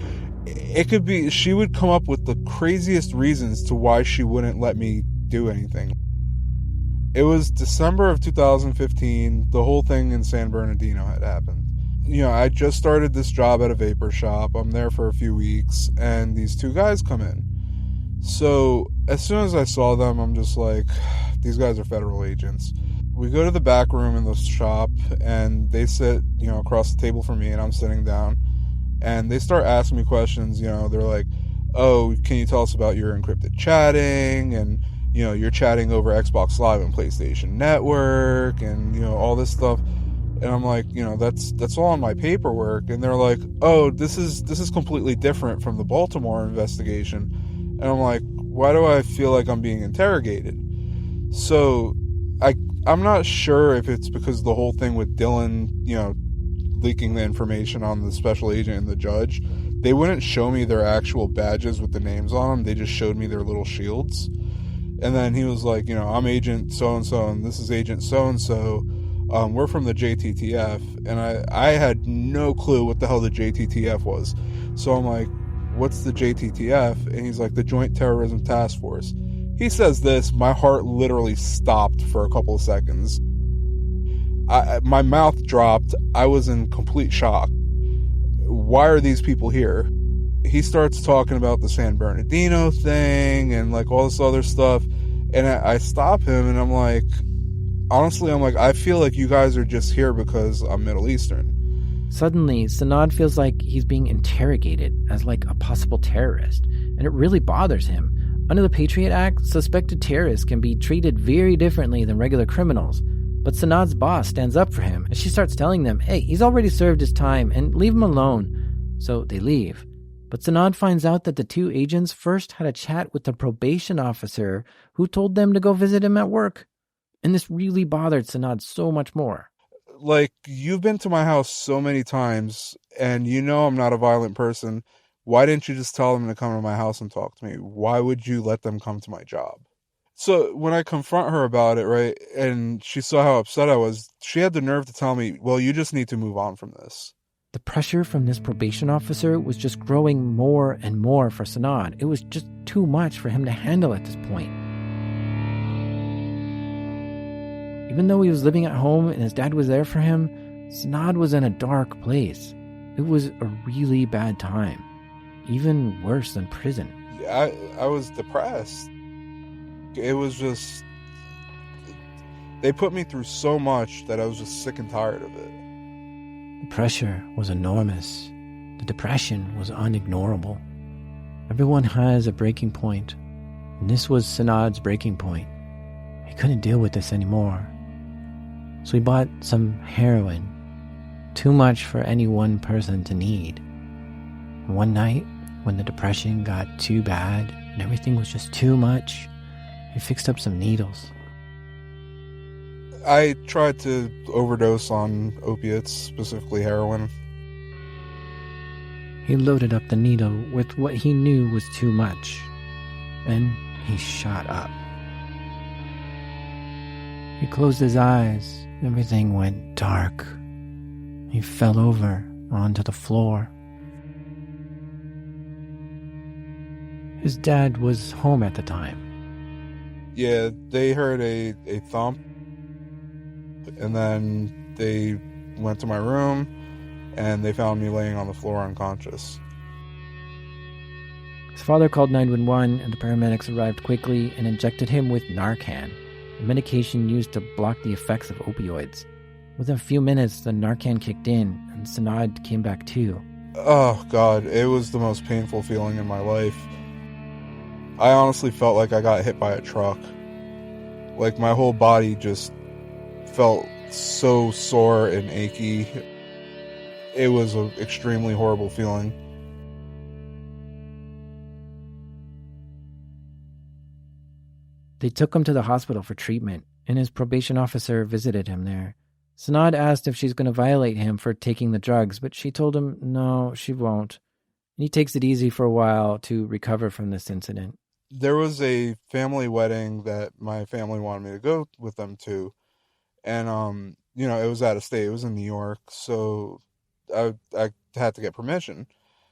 [SPEAKER 3] would come up with the craziest reasons to why she wouldn't let me do anything. It was December of 2015. The whole thing in San Bernardino had happened. You know, I just started this job at a vapor shop. I'm there for a few weeks, and these two guys come in. So as soon as I saw them, I'm just like, these guys are federal agents. We go to the back room in the shop, and they sit, you know, across the table from me, and I'm sitting down. And they start asking me questions. You know, they're like, oh, can you tell us about your encrypted chatting? And, you know, you're chatting over Xbox Live and PlayStation Network and, you know, all this stuff. And I'm like, you know, that's all on my paperwork. And they're like, oh, this is completely different from the Baltimore investigation. And I'm like, why do I feel like I'm being interrogated? So I'm not sure if it's because the whole thing with Dylan, you know, leaking the information on the special agent and the judge, they wouldn't show me their actual badges with the names on them. They just showed me their little shields. And then he was like, you know, I'm agent so-and-so, and this is agent so-and-so. We're from the JTTF. And I had no clue what the hell the JTTF was. So I'm like, what's the JTTF? And he's like, the Joint Terrorism Task Force. He says this, my heart literally stopped for a couple of seconds. My mouth dropped. I was in complete shock. Why are these people here? He starts talking about the San Bernardino thing and like all this other stuff. And I stop him and I'm like, honestly, I feel like you guys are just here because I'm Middle Eastern.
[SPEAKER 1] Suddenly, Sanad feels like he's being interrogated as like a possible terrorist, and it really bothers him. Under the Patriot Act, suspected terrorists can be treated very differently than regular criminals. But Sanad's boss stands up for him, and she starts telling them, hey, he's already served his time, and leave him alone. So they leave. But Sanad finds out that the two agents first had a chat with the probation officer who told them to go visit him at work. And this really bothered Sanad so much more.
[SPEAKER 3] Like, you've been to my house so many times, and you know I'm not a violent person. Why didn't you just tell them to come to my house and talk to me? Why would you let them come to my job? So when I confront her about it, right, and she saw how upset I was, she had the nerve to tell me, well, you just need to move on from this.
[SPEAKER 1] The pressure from this probation officer was just growing more and more for Sanad. It was just too much for him to handle at this point. Even though he was living at home and his dad was there for him, Sanad was in a dark place. It was a really bad time. Even worse than prison.
[SPEAKER 3] I was depressed. It was just... They put me through so much that I was just sick and tired of it.
[SPEAKER 1] The pressure was enormous. The depression was unignorable. Everyone has a breaking point, and this was Sanad's breaking point. He couldn't deal with this anymore. So he bought some heroin, too much for any one person to need. And one night, when the depression got too bad and everything was just too much, he fixed up some needles.
[SPEAKER 3] I tried to overdose on opiates, specifically heroin.
[SPEAKER 1] He loaded up the needle with what he knew was too much, and he shot up. He closed his eyes. Everything went dark. He fell over onto the floor. His dad was home at the time.
[SPEAKER 3] Yeah, they heard a thump, and then they went to my room, and they found me laying on the floor unconscious.
[SPEAKER 1] His father called 911, and the paramedics arrived quickly and injected him with Narcan, a medication used to block the effects of opioids. Within a few minutes, the Narcan kicked in, and Sanad came back too.
[SPEAKER 3] Oh, God, it was the most painful feeling in my life. I honestly felt like I got hit by a truck. Like, my whole body just felt so sore and achy. It was an extremely horrible feeling.
[SPEAKER 1] They took him to the hospital for treatment, and his probation officer visited him there. Sanad asked if she's going to violate him for taking the drugs, but she told him no, she won't. And he takes it easy for a while to recover from this incident.
[SPEAKER 3] There was a family wedding that my family wanted me to go with them to. And, it was out of state. It was in New York. So I had to get permission.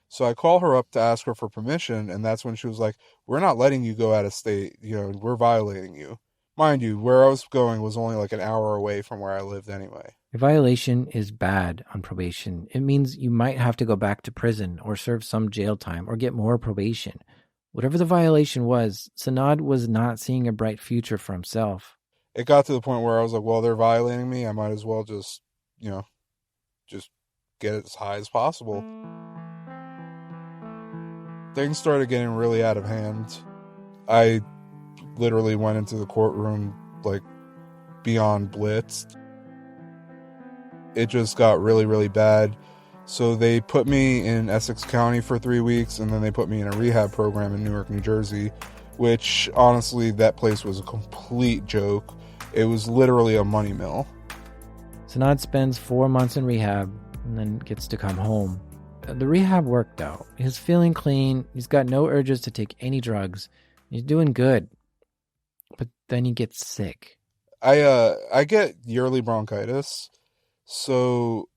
[SPEAKER 3] So I call her up to ask her for permission. And that's when she was like, we're not letting you go out of state. We're violating you. Mind you, where I was going was only like an hour away from where I lived anyway.
[SPEAKER 1] A violation is bad on probation. It means you might have to go back to prison or serve some jail time or get more probation. Whatever the violation was, Sanad was not seeing a bright future for himself.
[SPEAKER 3] It got to the point where I was like, well, they're violating me. I might as well just get as high as possible. Things started getting really out of hand. I literally went into the courtroom like beyond blitzed. It just got really, really bad. So they put me in Essex County for 3 weeks, and then they put me in a rehab program in Newark, New Jersey, which honestly, that place was a complete joke. It was literally a money mill.
[SPEAKER 1] Sanad spends 4 months in rehab and then gets to come home. The rehab worked out. He's feeling clean. He's got no urges to take any drugs. He's doing good. But then he gets sick.
[SPEAKER 3] I get yearly bronchitis. So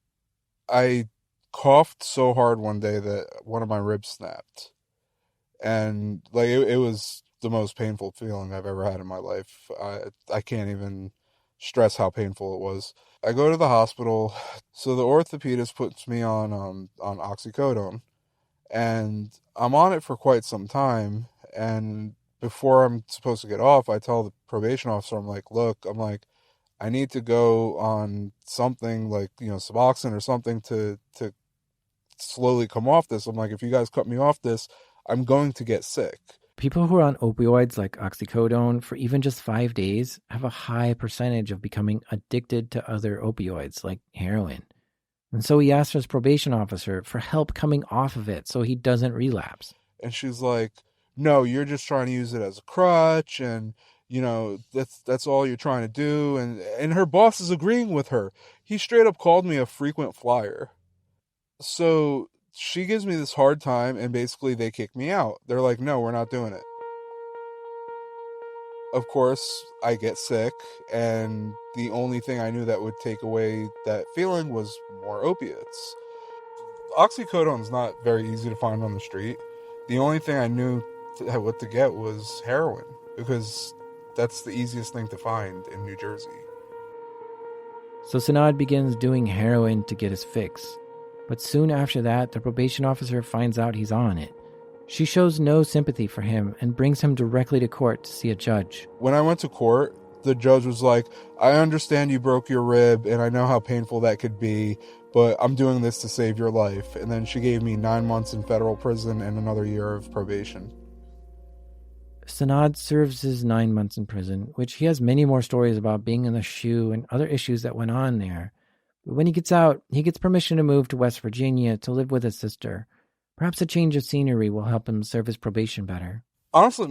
[SPEAKER 3] I coughed so hard one day that one of my ribs snapped. And like it was the most painful feeling I've ever had in my life. I can't even stress how painful it was. I go to the hospital. So the orthopedist puts me on oxycodone, and I'm on it for quite some time. And before I'm supposed to get off, I tell the probation officer, look, I need to go on something like, Suboxone or something to slowly come off this. I'm like, if you guys cut me off this, I'm going to get sick.
[SPEAKER 1] People who are on opioids like oxycodone for even just 5 days have a high percentage of becoming addicted to other opioids like heroin. And so he asked his probation officer for help coming off of it so he doesn't relapse.
[SPEAKER 3] And she's like, no, you're just trying to use it as a crutch, and that's all you're trying to do. And her boss is agreeing with her. He straight up called me a frequent flyer. So she gives me this hard time, and basically they kick me out. They're like, no, we're not doing it. Of course, I get sick, and the only thing I knew that would take away that feeling was more opiates. Oxycodone's not very easy to find on the street. The only thing I knew what to get was heroin, because that's the easiest thing to find in New Jersey.
[SPEAKER 1] So Sanad begins doing heroin to get his fix. But soon after that, the probation officer finds out he's on it. She shows no sympathy for him and brings him directly to court to see a judge.
[SPEAKER 3] When I went to court, the judge was like, I understand you broke your rib, and I know how painful that could be, but I'm doing this to save your life. And then she gave me 9 months in federal prison and another year of probation.
[SPEAKER 1] Sanad serves his 9 months in prison, which he has many more stories about being in the shoe and other issues that went on there. But when he gets out, he gets permission to move to West Virginia to live with his sister. Perhaps a change of scenery will help him serve his probation better.
[SPEAKER 3] Honestly,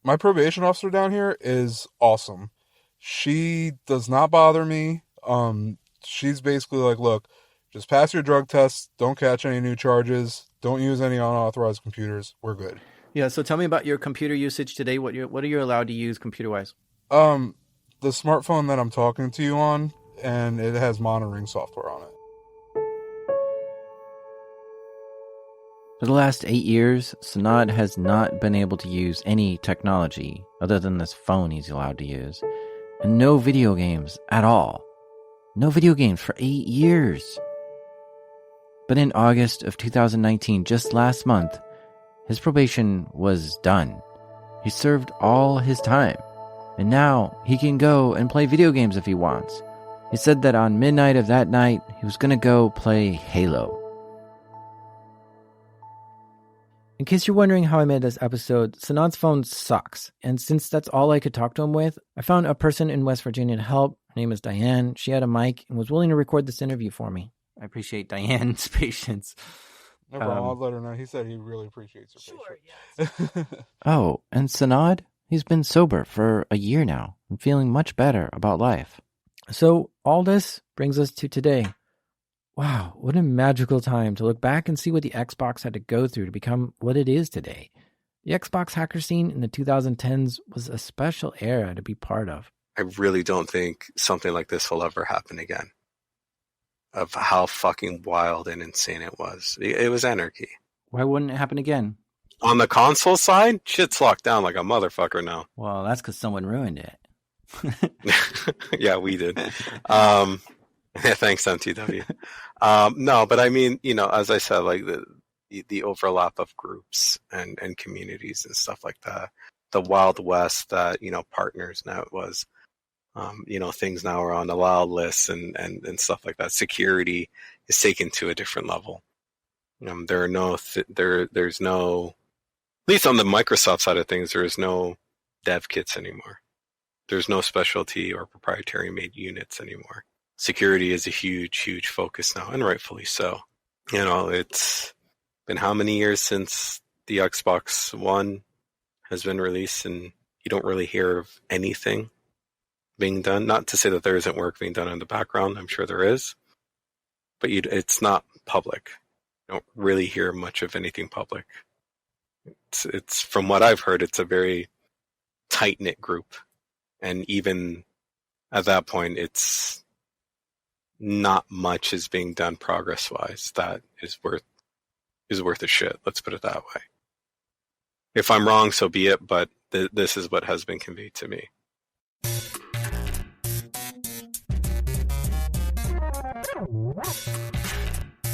[SPEAKER 3] my probation officer down here is awesome. She does not bother me. She's basically like, look, just pass your drug tests, don't catch any new charges, don't use any unauthorized computers, we're good.
[SPEAKER 1] Yeah, so tell me about your computer usage today. What are you allowed to use computer-wise?
[SPEAKER 3] The smartphone that I'm talking to you on, and it has monitoring software on it.
[SPEAKER 1] For the last 8 years, Sanad has not been able to use any technology other than this phone he's allowed to use. And no video games at all. No video games for 8 years. But in August of 2019, just last month, his probation was done. He served all his time. And now he can go and play video games if he wants. He said that on midnight of that night, he was going to go play Halo. In case you're wondering how I made this episode, Sanad's phone sucks. And since that's all I could talk to him with, I found a person in West Virginia to help. Her name is Diane. She had a mic and was willing to record this interview for me. I appreciate Diane's patience.
[SPEAKER 3] No problem, I'll let her know. He said he really appreciates her patience.
[SPEAKER 1] Yes. Oh, and Sanad? He's been sober for a year now and feeling much better about life. So all this brings us to today. Wow, what a magical time to look back and see what the Xbox had to go through to become what it is today. The Xbox hacker scene in the 2010s was a special era to be part of.
[SPEAKER 2] I really don't think something like this will ever happen again. Of how fucking wild and insane it was. It was anarchy.
[SPEAKER 1] Why wouldn't it happen again?
[SPEAKER 2] On the console side, shit's locked down like a motherfucker now.
[SPEAKER 1] Well, that's because someone ruined it.
[SPEAKER 2] Yeah, we did. Thanks, MTW. No, but I mean, as I said, like the overlap of groups and communities and stuff like that. The Wild West that, Partners now it was. Things now are on allowed lists and stuff like that. Security is taken to a different level. There's no, at least on the Microsoft side of things, there is no dev kits anymore. There's no specialty or proprietary made units anymore. Security is a huge, huge focus now, and rightfully so. It's been how many years since the Xbox One has been released, and you don't really hear of anything being done. Not to say that there isn't work being done in the background. I'm sure there is. But it's not public. You don't really hear much of anything public. It's from what I've heard, it's a very tight-knit group. And even at that point, it's not much is being done progress-wise that is worth a shit. Let's put it that way. If I'm wrong, so be it, but this is what has been conveyed to me.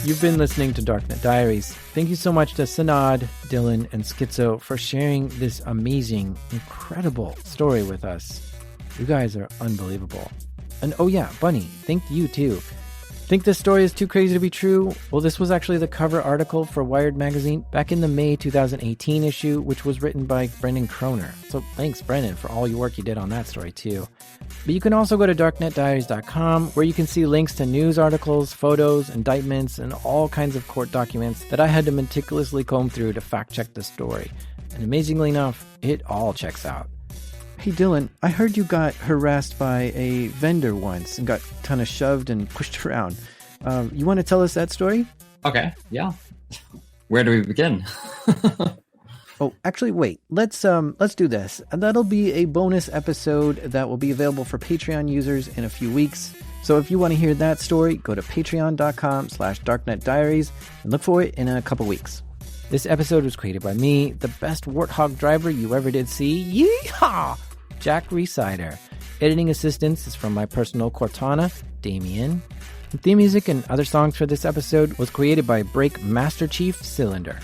[SPEAKER 1] You've been listening to Darknet Diaries. Thank you so much to Sanad, Dylan, and Schizo for sharing this amazing, incredible story with us. You guys are unbelievable. And oh yeah, Bunny, thank you too. Think this story is too crazy to be true? Well, this was actually the cover article for Wired magazine back in the May 2018 issue, which was written by Brendan Croner. So thanks, Brendan, for all your work you did on that story too. But you can also go to darknetdiaries.com, where you can see links to news articles, photos, indictments, and all kinds of court documents that I had to meticulously comb through to fact-check the story. And amazingly enough, it all checks out. Hey Dylan, I heard you got harassed by a vendor once and got kind of shoved and pushed around. You want to tell us that story?
[SPEAKER 4] Okay, yeah. Where do we begin?
[SPEAKER 1] Oh, actually, wait. Let's do this. That'll be a bonus episode that will be available for Patreon users in a few weeks. So if you want to hear that story, go to patreon.com/darknetdiaries and look for it in a couple weeks. This episode was created by me, the best warthog driver you ever did see. Yeehaw! Jack Rhysider. Editing assistance is from my personal Cortana, Damien. And theme music and other songs for this episode was created by Break Master Chief Cylinder.